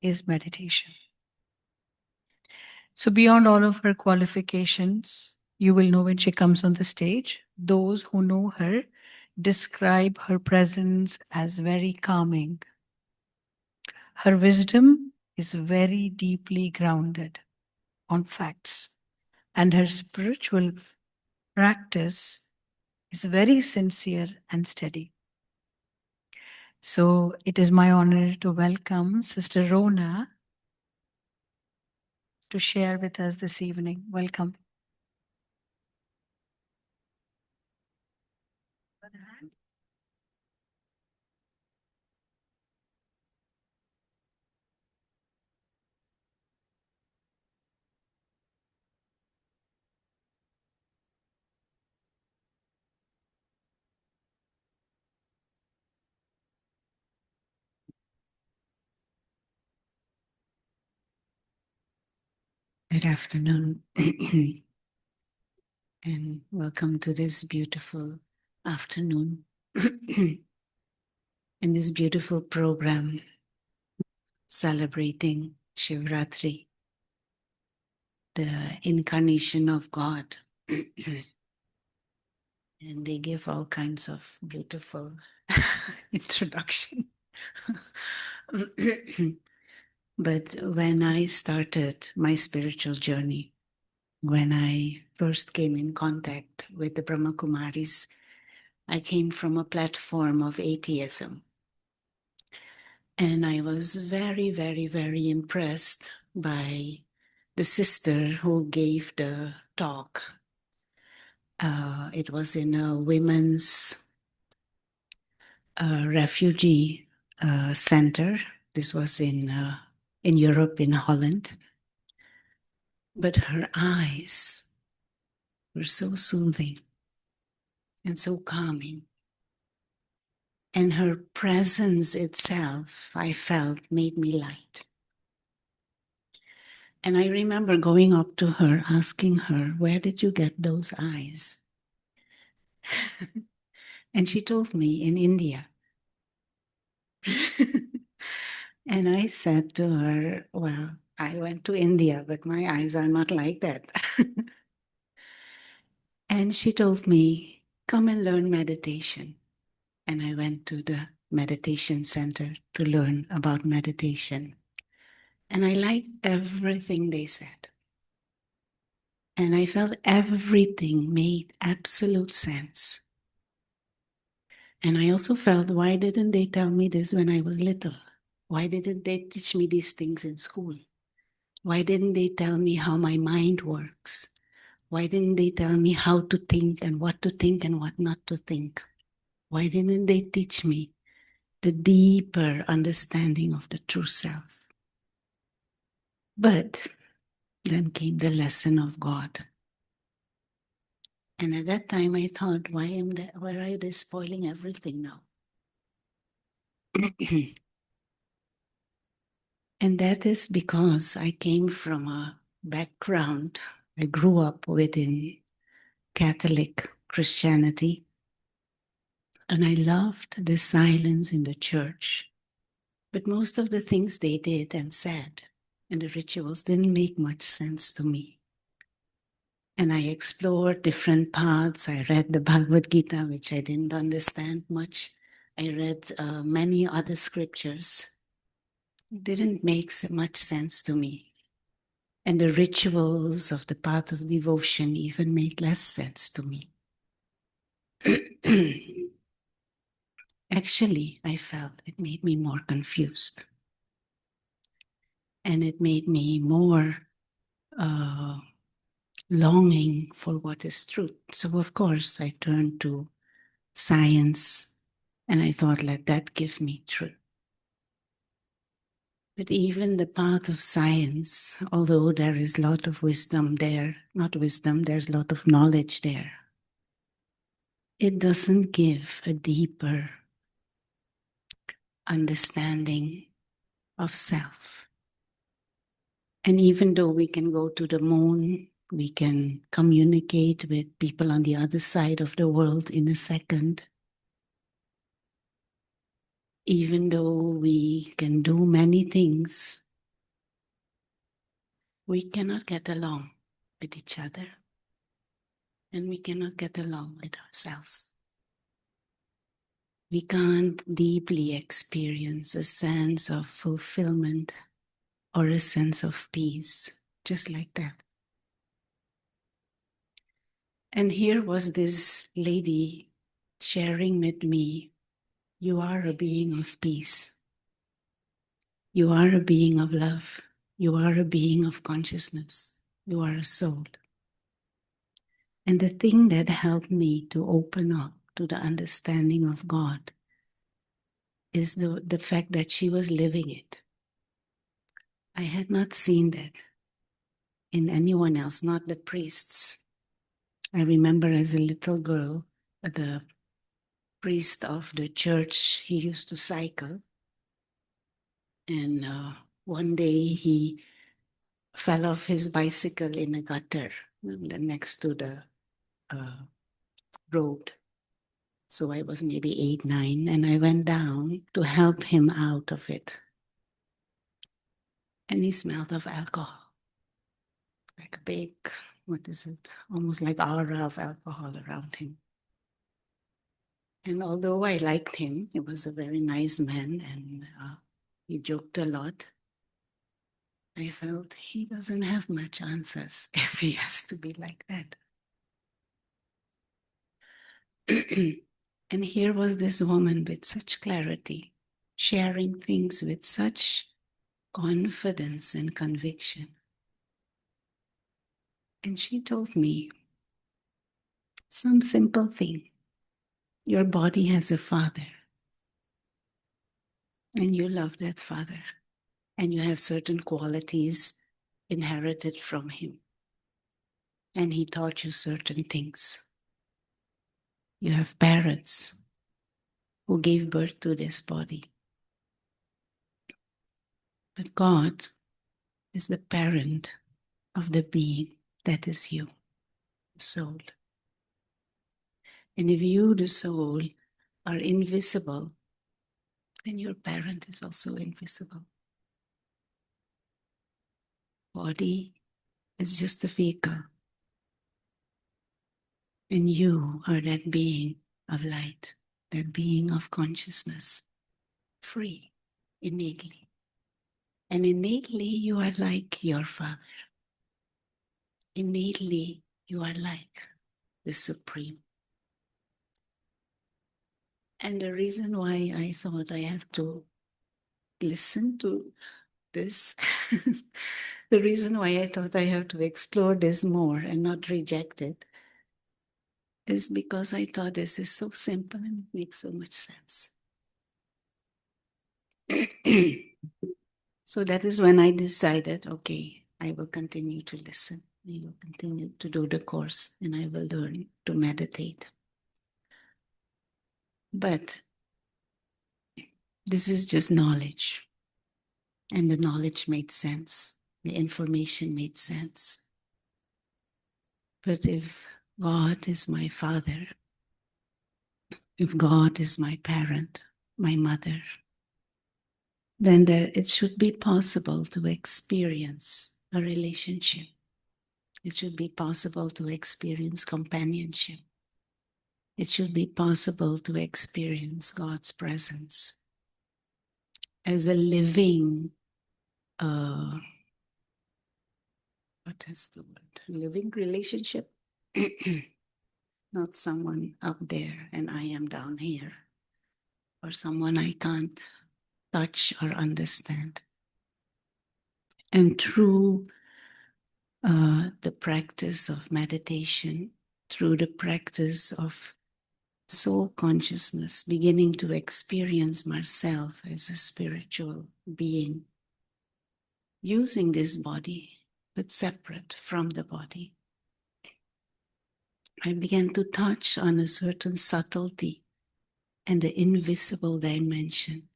is meditation. So, beyond all of her qualifications, you will know when she comes on the stage. Those who know her describe her presence as very calming. Her wisdom is very deeply grounded on facts, and her spiritual practice is very sincere and steady. So, it is my honor to welcome Sister Rona to share with us this evening. Welcome. Good afternoon, and welcome to this beautiful afternoon in this beautiful program celebrating Shiv Ratri, the incarnation of God. And they give all kinds of beautiful introduction. But when I started my spiritual journey, when I first came in contact with the Brahma Kumaris, I came from a platform of atheism. And I was very, very, very impressed by the sister who gave the talk. It was in a women's refugee center. This was in Europe, in Holland. But her eyes were so soothing and so calming. And her presence itself, I felt, made me light. And I remember going up to her, asking her, "Where did you get those eyes?" And she told me, "In India." And I said to her, "Well, I went to India, but my eyes are not like that." And she told me, "Come and learn meditation." And I went to the meditation center to learn about meditation. And I liked everything they said. And I felt everything made absolute sense. And I also felt, why didn't they tell me this when I was little? Why didn't they teach me these things in school? Why didn't they tell me how my mind works? Why didn't they tell me how to think and what not to think? Why didn't they teach me the deeper understanding of the true self? But then came the lesson of God. And at that time I thought, why are they spoiling everything now? And that is because I came from a background, I grew up within Catholic Christianity, and I loved the silence in the church. But most of the things they did and said and the rituals didn't make much sense to me. And I explored different paths. I read the Bhagavad Gita, which I didn't understand much. I read many other scriptures. It didn't make so much sense to me. And the rituals of the path of devotion even made less sense to me. Actually, I felt it made me more confused. And it made me more longing for what is truth. So, of course, I turned to science and I thought, let that give me truth. But even the path of science, although there is a lot of wisdom there, not wisdom, there's a lot of knowledge there, it doesn't give a deeper understanding of self. And even though we can go to the moon, we can communicate with people on the other side of the world in a second, even though we can do many things, we cannot get along with each other and we cannot get along with ourselves. We can't deeply experience a sense of fulfillment or a sense of peace, just like that. And here was this lady sharing with me, you are a being of peace. You are a being of love. You are a being of consciousness. You are a soul. And the thing that helped me to open up to the understanding of God is the fact that she was living it. I had not seen that in anyone else, not the priests. I remember as a little girl, the priest of the church, he used to cycle. And one day he fell off his bicycle in a gutter next to the road. So I was maybe 8, 9, and I went down to help him out of it. And he smelled of alcohol, like a big, what is it, almost like aura of alcohol around him. And although I liked him, he was a very nice man and he joked a lot, I felt he doesn't have much answers if he has to be like that. And here was this woman with such clarity, sharing things with such confidence and conviction. And she told me some simple thing. Your body has a father, and you love that father, and you have certain qualities inherited from him, and he taught you certain things. You have parents who gave birth to this body. But God is the parent of the being that is you, the soul. And if you, the soul, are invisible, then your parent is also invisible. Body is just a vehicle. And you are that being of light, that being of consciousness, free, innately. And innately you are like your father. Innately you are like the Supreme. And the reason why I thought I have to listen to this, the reason why I thought I have to explore this more and not reject it, is because I thought this is so simple and it makes so much sense. So that is when I decided, okay, I will continue to listen. I will continue to do the course and I will learn to meditate. But this is just knowledge. And the knowledge made sense. The information made sense. But if God is my father, if God is my parent, my mother, then it should be possible to experience a relationship. It should be possible to experience companionship. It should be possible to experience God's presence as a living, what is the word? Living relationship. Not someone up there and I am down here, or someone I can't touch or understand. And through the practice of meditation, through the practice of soul consciousness, beginning to experience myself as a spiritual being, using this body, but separate from the body, I began to touch on a certain subtlety and the invisible dimension.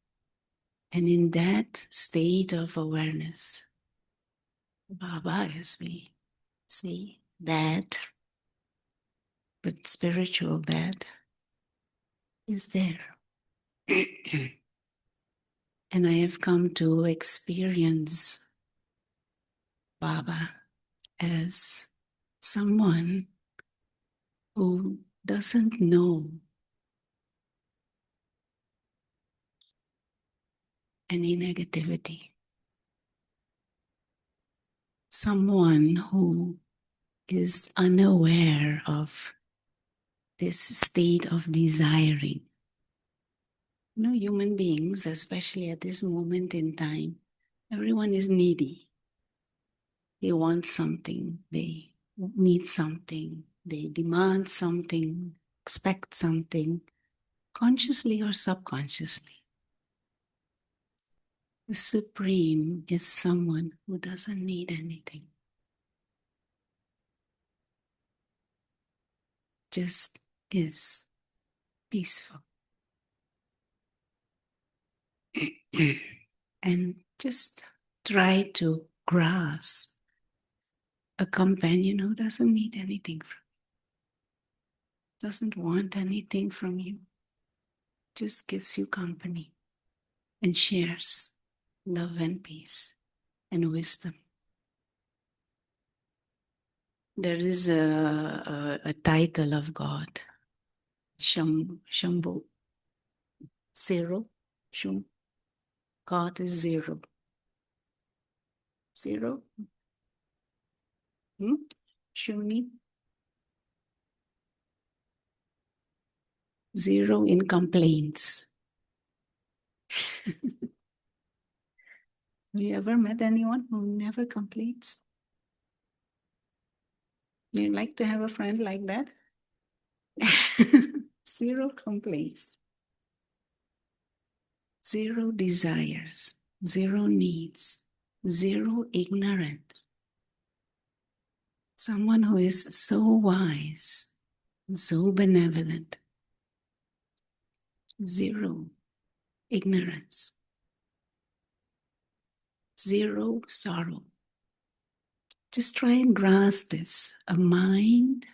And in that state of awareness, Baba, as we see, Dad, but spiritual Dad, is there. And I have come to experience Baba as someone who doesn't know any negativity. Someone who is unaware of this state of desiring. You know, human beings, especially at this moment in time, everyone is needy. They want something, they need something, they demand something, expect something, consciously or subconsciously. The Supreme is someone who doesn't need anything. Just is peaceful. And just try to grasp a companion who doesn't need anything from you, doesn't want anything from you, just gives you company and shares love and peace and wisdom. There is a title of God, Shambhu, zero, Shum. God is zero. Zero? Shuni? Zero in complaints. Have you ever met anyone who never complains? You like to have a friend like that? Zero complaints. Zero desires. Zero needs. Zero ignorance. Someone who is so wise, so benevolent. Zero ignorance. Zero sorrow. Just try and grasp this. A mind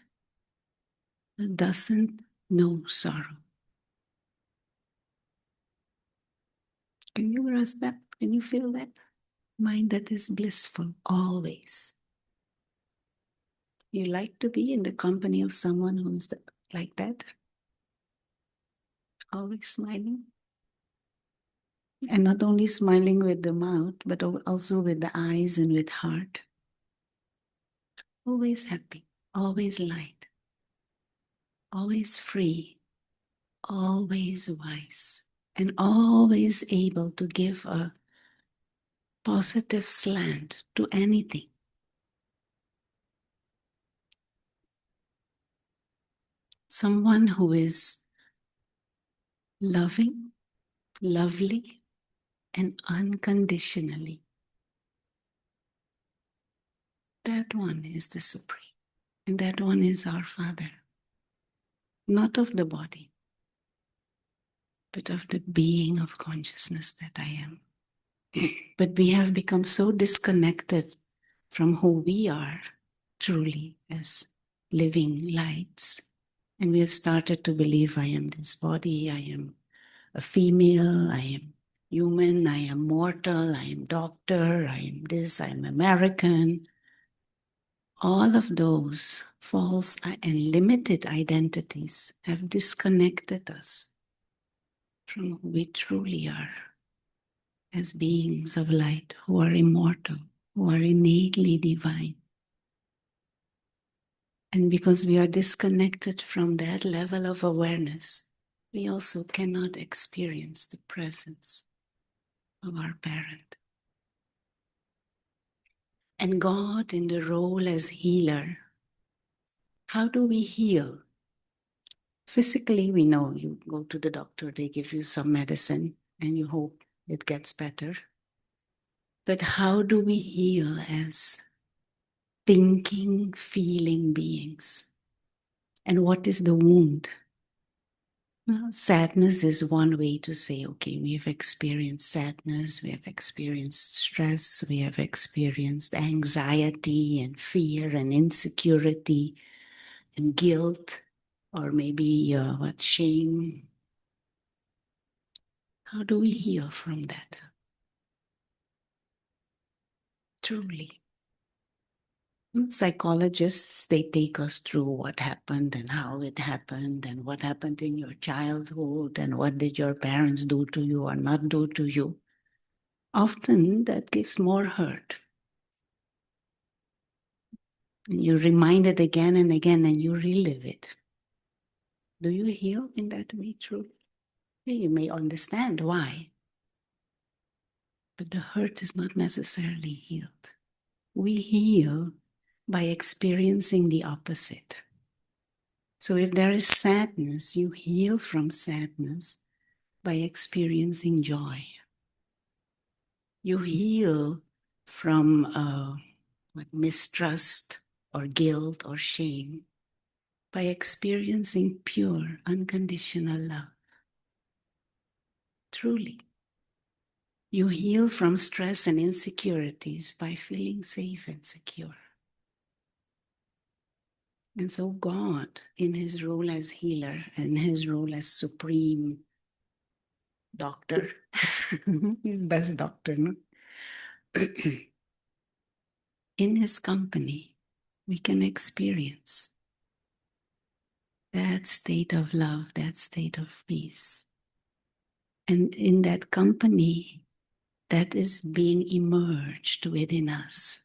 that doesn't know sorrow. Can you grasp that? Can you feel that? Mind that is blissful always. You like to be in the company of someone who's like that? Always smiling? And not only smiling with the mouth, but also with the eyes and with heart. Always happy, always light, always free, always wise, and always able to give a positive slant to anything. Someone who is loving, lovely, and unconditionally. That one is the Supreme. And that one is our Father. Not of the body, but of the being of consciousness that I am. But we have become so disconnected from who we are truly as living lights. And we have started to believe I am this body, I am a female, I am human, I am mortal, I am doctor, I am this, I am American. All of those false and limited identities have disconnected us from who we truly are as beings of light who are immortal, who are innately divine. And because we are disconnected from that level of awareness, we also cannot experience the presence of our parent. And God, in the role as healer, how do we heal? Physically, we know you go to the doctor, they give you some medicine, and you hope it gets better. But how do we heal as thinking, feeling beings? And what is the wound? Now, sadness is one way to say, okay, we have experienced sadness, we have experienced stress, we have experienced anxiety and fear and insecurity and guilt, or maybe shame. How do we heal from that? Truly. Psychologists, they take us through what happened and how it happened and what happened in your childhood and what did your parents do to you or not do to you. Often that gives more hurt. And you remind it again and again and you relive it. Do you heal in that way truly? You may understand why, but the hurt is not necessarily healed. We heal by experiencing the opposite. So if there is sadness, you heal from sadness by experiencing joy. You heal from mistrust or guilt or shame by experiencing pure, unconditional love. Truly. You heal from stress and insecurities by feeling safe and secure. And so God, in his role as healer and his role as supreme doctor, best doctor, no? In his company, we can experience that state of love, that state of peace. And in that company, that is being emerged within us,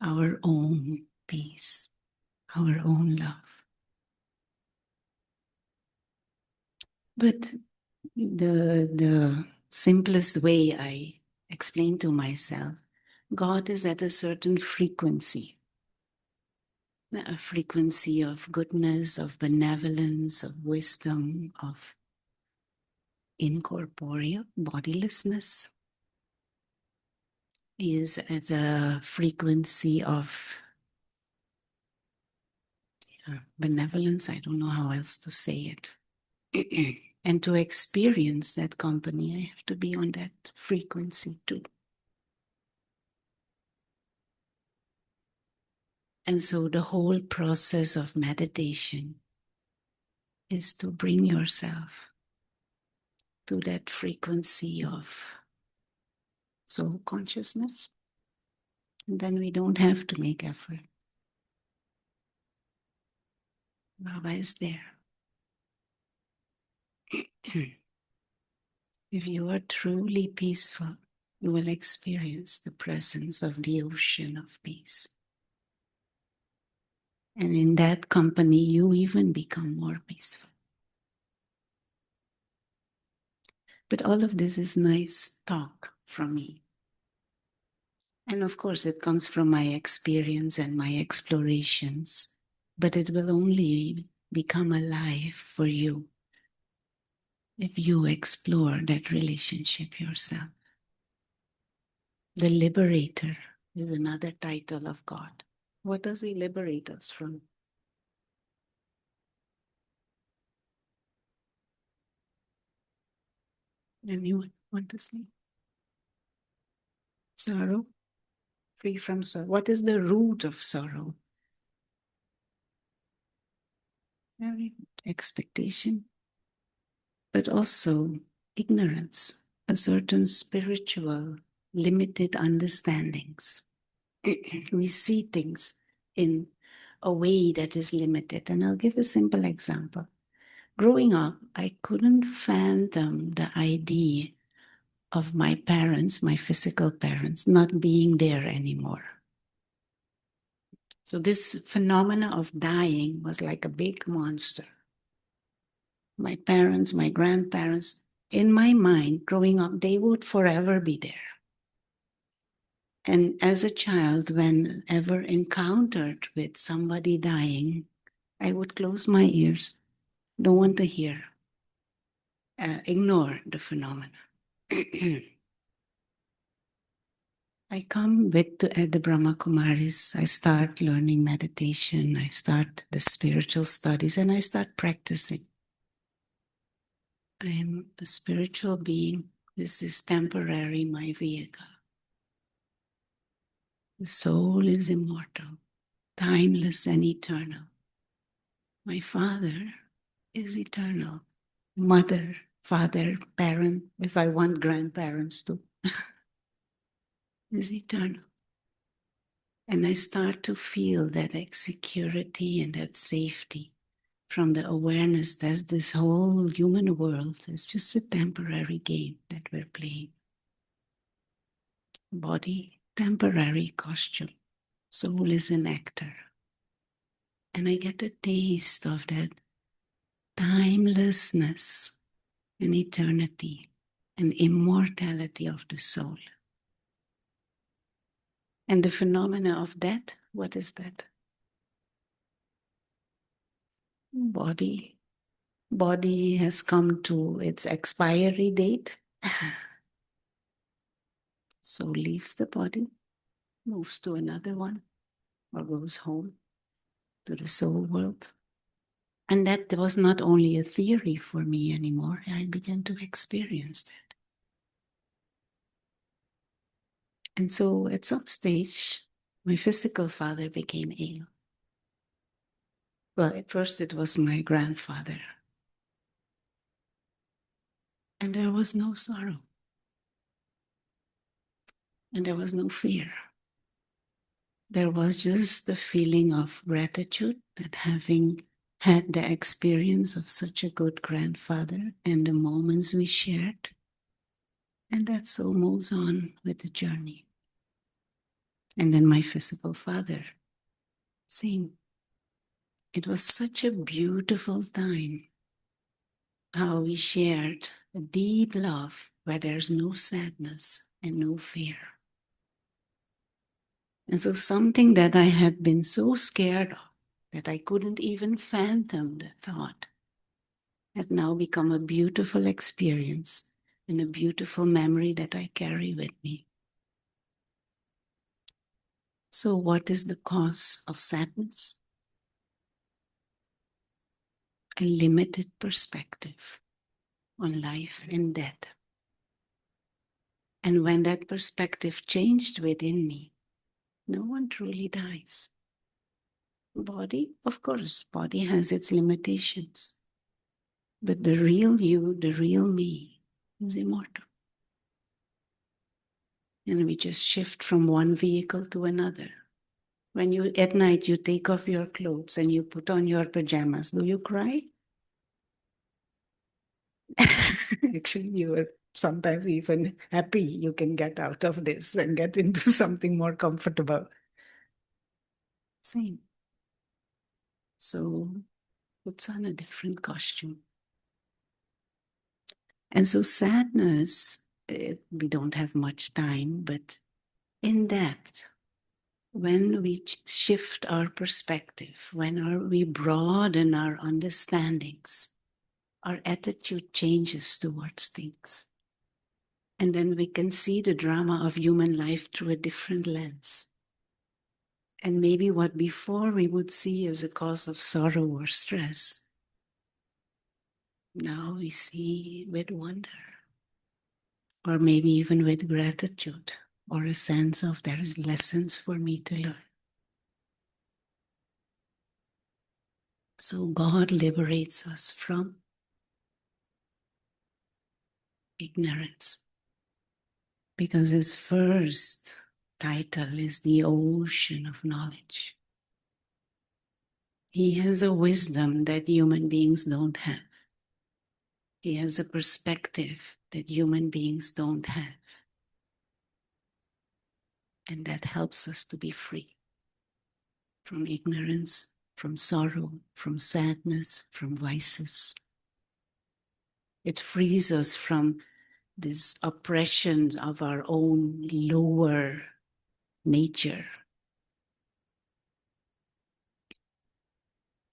our own peace, our own love. But the simplest way I explain to myself, God is at a certain frequency, a frequency of goodness, of benevolence, of wisdom, of incorporeal bodilessness. He is at a frequency of benevolence. I don't know how else to say it. And to experience that company, I have to be on that frequency too. And so the whole process of meditation is to bring yourself to that frequency of soul consciousness. And then we don't have to make effort. Baba is there. If you are truly peaceful, you will experience the presence of the ocean of peace. And in that company, you even become more peaceful. But all of this is nice talk from me. And of course, it comes from my experience and my explorations. But it will only become alive for you if you explore that relationship yourself. The liberator is another title of God. What does he liberate us from? Anyone want to say? Sorrow? Free from sorrow. What is the root of sorrow? Very good. Expectation, but also ignorance, a certain spiritual, limited understandings. We see things in a way that is limited. And I'll give a simple example. Growing up, I couldn't fathom the idea of my parents, my physical parents, not being there anymore. So this phenomena of dying was like a big monster. My parents, my grandparents, in my mind, growing up, they would forever be there. And as a child, whenever encountered with somebody dying, I would close my ears, don't want to hear, ignore the phenomena. I come with at the Brahma Kumaris, I start learning meditation, I start the spiritual studies, and I start practicing. I am a spiritual being. This is temporary, my vehicle. The soul is immortal, timeless and eternal. My father is eternal. Mother, father, parent, if I want grandparents too, is eternal. And I start to feel that security and that safety from the awareness that this whole human world is just a temporary game that we're playing. Body, temporary costume. Soul is an actor. And I get a taste of that timelessness and eternity and immortality of the soul. And the phenomena of death, what is that? Body. Body has come to its expiry date. Soul leaves the body, moves to another one, or goes home to the soul world. And that was not only a theory for me anymore, I began to experience that. And so at some stage, my physical father became ill. Well, at first it was my grandfather. And there was no sorrow. And there was no fear. There was just the feeling of gratitude that having had the experience of such a good grandfather and the moments we shared. And that soul moves on with the journey. And then my physical father, same. It was such a beautiful time how we shared a deep love where there's no sadness and no fear. And so something that I had been so scared of that I couldn't even fathom the thought had now become a beautiful experience and a beautiful memory that I carry with me. So what is the cause of sadness? A limited perspective on life and death. And when that perspective changed within me, no one truly dies. Body, of course, body has its limitations. But the real you, the real me, is immortal. And we just shift from one vehicle to another. When you, at night, you take off your clothes and you put on your pajamas, do you cry? Actually, you are sometimes even happy you can get out of this and get into something more comfortable. Same. So, puts on a different costume. And so sadness, we don't have much time, but in depth, when we shift our perspective, when we broaden our understandings, our attitude changes towards things. And then we can see the drama of human life through a different lens. And maybe what before we would see as a cause of sorrow or stress, now we see with wonder, or maybe even with gratitude, or a sense of there is lessons for me to learn. So God liberates us from ignorance, because his first title is the ocean of knowledge. He has a wisdom that human beings don't have. He has a perspective that human beings don't have. And that helps us to be free from ignorance, from sorrow, from sadness, from vices. It frees us from this oppression of our own lower nature.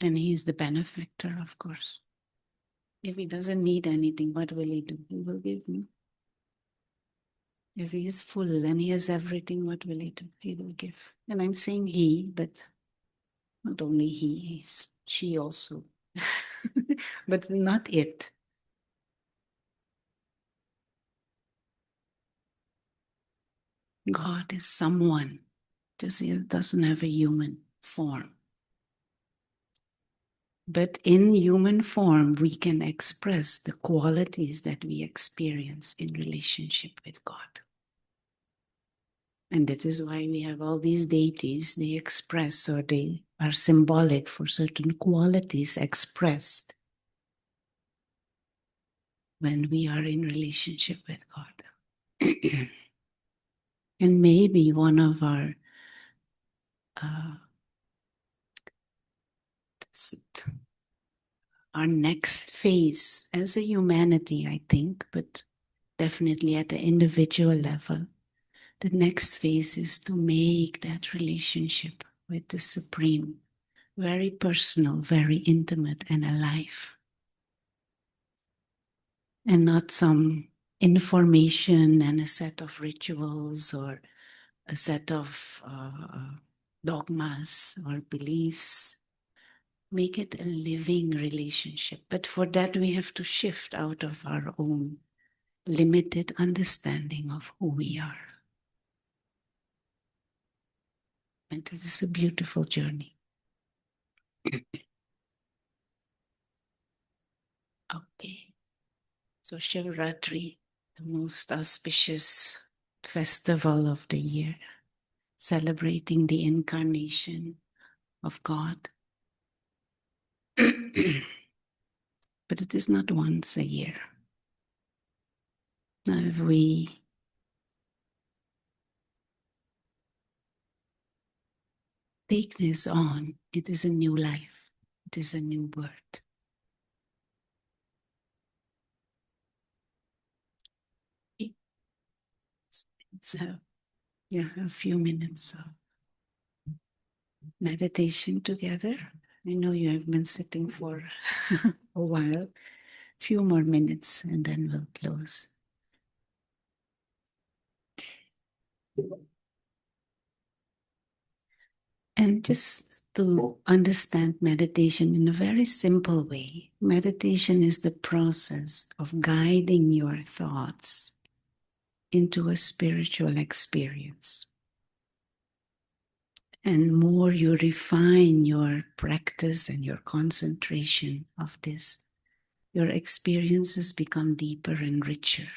And he is the benefactor, of course. If he doesn't need anything, what will he do? He will give me. If he is full and he has everything, what will he do? He will give. And I'm saying he, but not only he, she also. But not it. God is someone, just he doesn't have a human form. But in human form, we can express the qualities that we experience in relationship with God. And that is why we have all these deities. They express, or they are symbolic for certain qualities expressed when we are in relationship with God. And maybe one of our next phase as a humanity, I think, but definitely at the individual level, the next phase is to make that relationship with the Supreme very personal, very intimate, and alive. And not some information and a set of rituals or a set of dogmas or beliefs. Make it a living relationship. But for that, we have to shift out of our own limited understanding of who we are. And it is a beautiful journey. Okay. So Shiv Ratri, the most auspicious festival of the year, celebrating the incarnation of God. But it is not once a year. Now, if we take this on, it is a new life. It is a new birth. It's a few minutes of meditation together. I know you have been sitting for a while. Few more minutes and then we'll close. And just to understand meditation in a very simple way, meditation is the process of guiding your thoughts into a spiritual experience. And more you refine your practice and your concentration of this, your experiences become deeper and richer.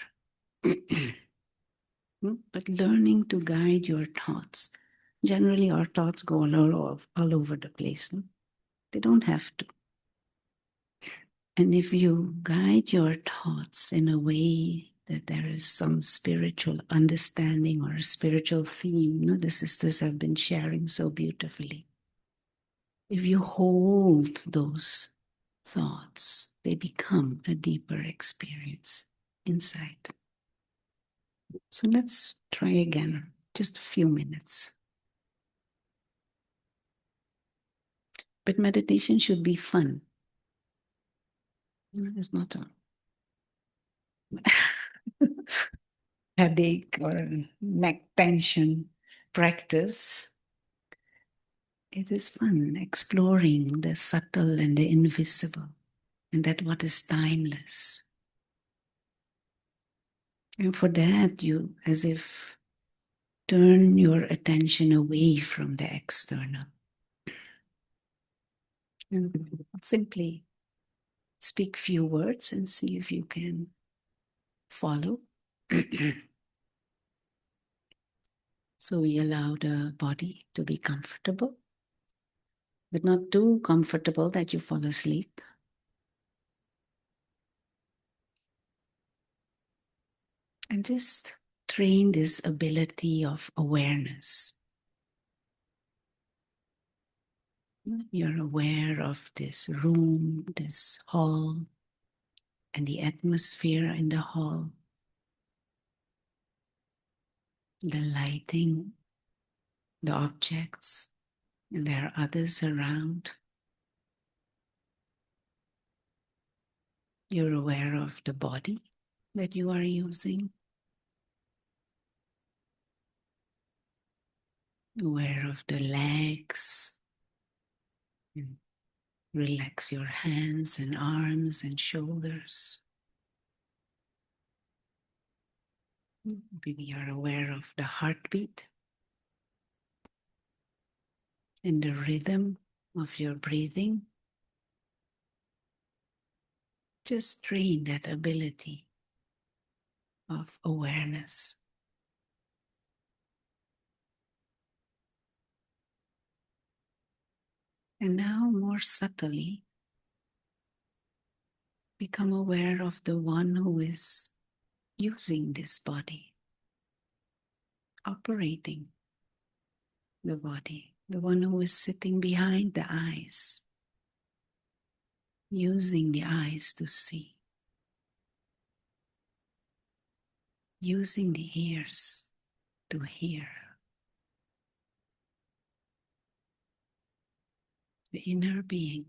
But learning to guide your thoughts. Generally, our thoughts go all over the place. They don't have to. And if you guide your thoughts in a way that there is some spiritual understanding or a spiritual theme, the sisters have been sharing so beautifully. If you hold those thoughts, they become a deeper experience inside. So let's try again, just a few minutes. But meditation should be fun. It's not a headache or neck tension practice, it is fun exploring the subtle and the invisible, and that what is timeless. And for that, you as if turn your attention away from the external and simply speak few words and see if you can follow. So we allow the body to be comfortable, but not too comfortable that you fall asleep. And just train this ability of awareness. You're aware of this room, this hall, and the atmosphere in the hall, the lighting, the objects, and there are others around. You're aware of the body that you are using, aware of the legs, and relax your hands and arms and shoulders. Maybe you're aware of the heartbeat and the rhythm of your breathing. Just train that ability of awareness. And now, more subtly, become aware of the one who is using this body, operating the body, the one who is sitting behind the eyes, using the eyes to see, using the ears to hear. The inner being,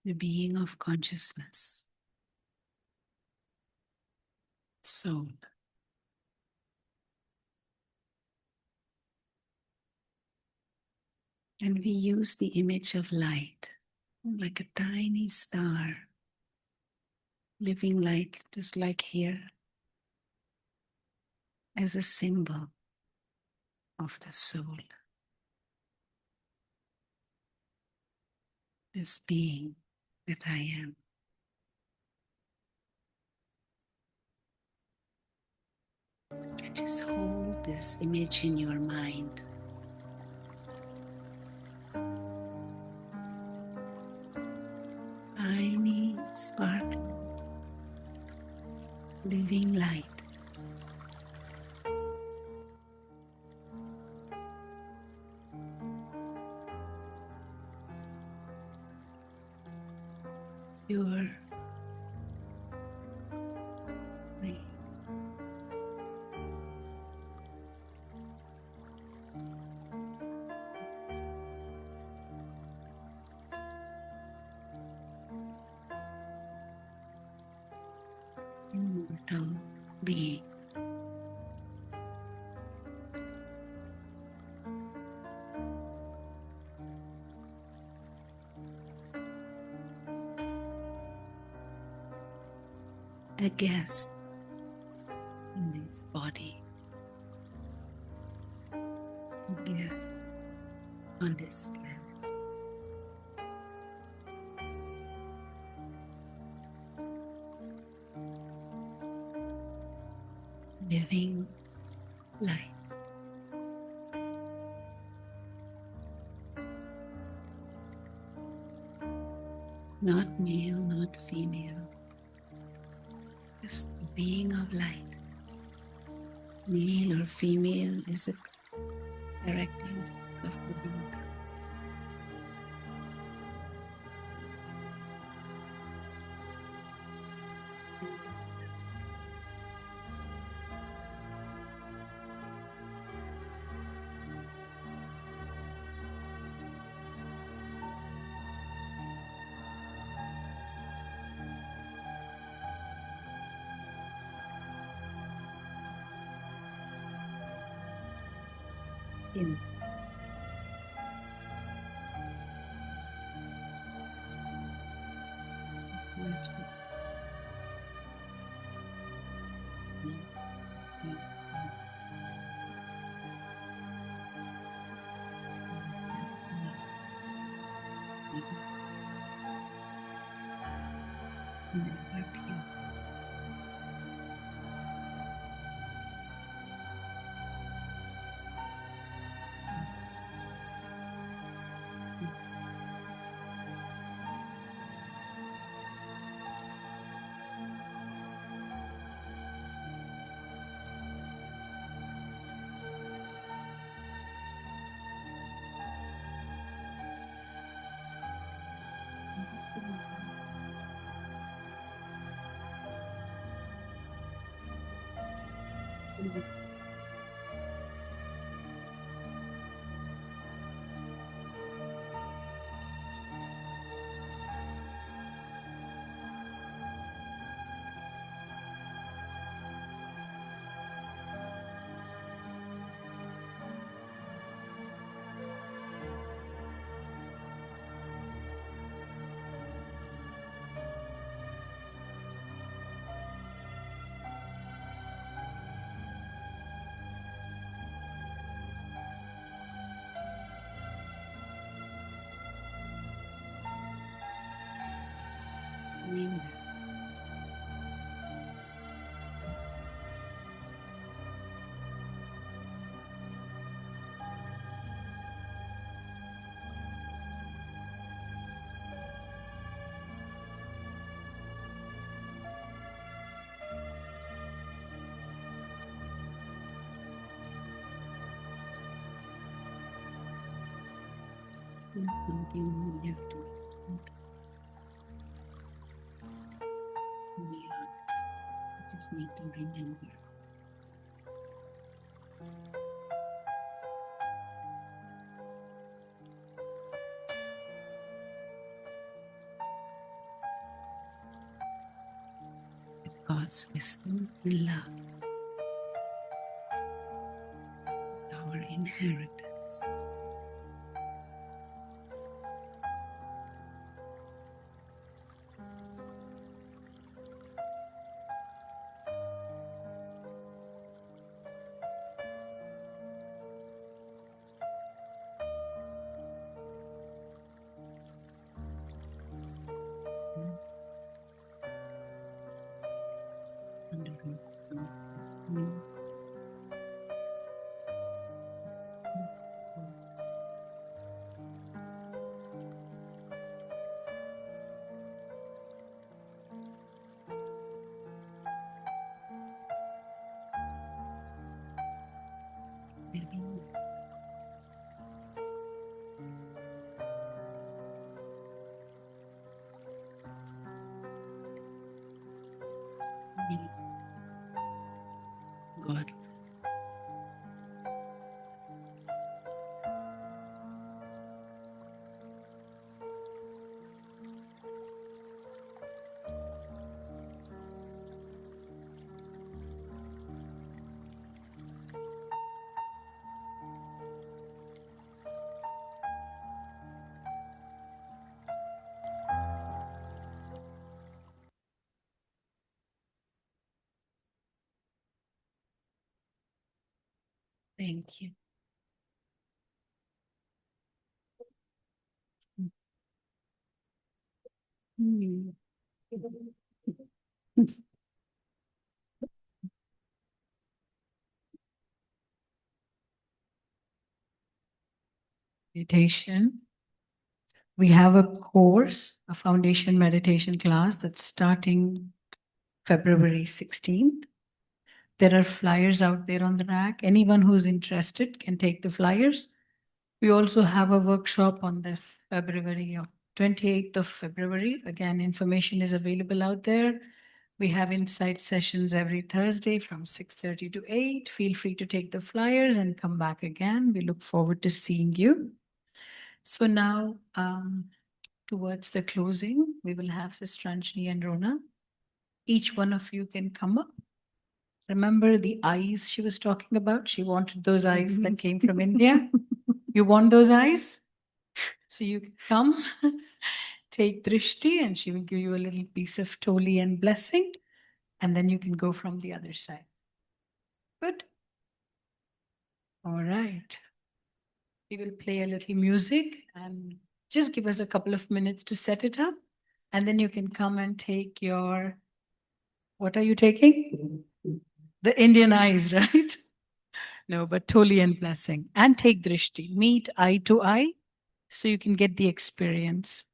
the being of consciousness, soul. And we use the image of light, like a tiny star, living light, just like here, as a symbol of the soul. This being that I am. And just hold this image in your mind. Tiny, sparkling, living light. Pure, free. Immortal being. A guest in this body. A guest on this planet. Living light. Not male, not female. Just a being of light. Male or female is a characteristic of the being. In. It's beautiful. Yes. In. Up here. In. Something we have to we just need to remember. God's wisdom and love is our inheritance. God. Thank you. Hmm. Meditation. We have a course, a foundation meditation class that's starting February 16th. There are flyers out there on the rack. Anyone who's interested can take the flyers. We also have a workshop on the February 28th of February. Again, information is available out there. We have insight sessions every Thursday from 6:30 to 8. Feel free to take the flyers and come back again. We look forward to seeing you. So now, towards the closing, we will have Sister Anjali and Rona. Each one of you can come up Remember the eyes she was talking about? She wanted those eyes that came from India. You want those eyes? So you come, take drishti, and she will give you a little piece of toli and blessing, and then you can go from the other side. Good. All right. We will play a little music and just give us a couple of minutes to set it up. And then you can come and take your, what are you taking? The Indian eyes, right? No, but toli and blessing. And take drishti, meet eye to eye, so you can get the experience.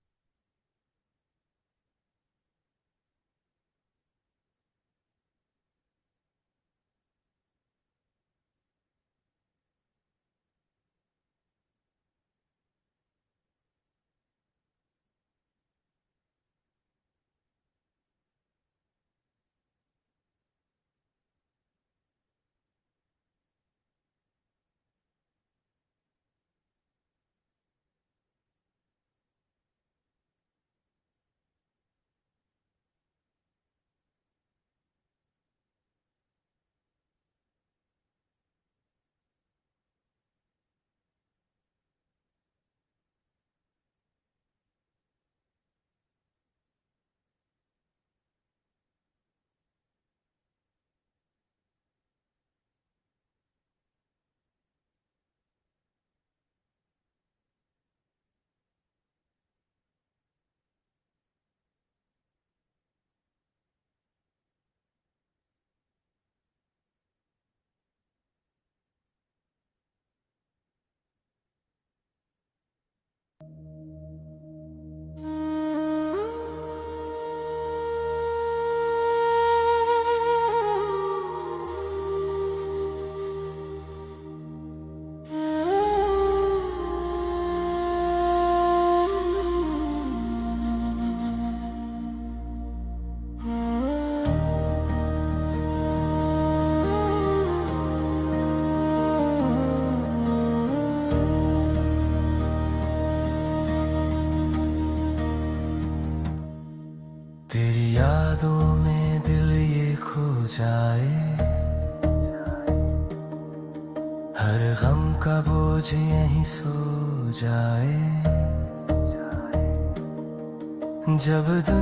तेरी यादों में दिल ये खो जाए, हर गम का बोझ यहीं सो जाए, जब दुनिया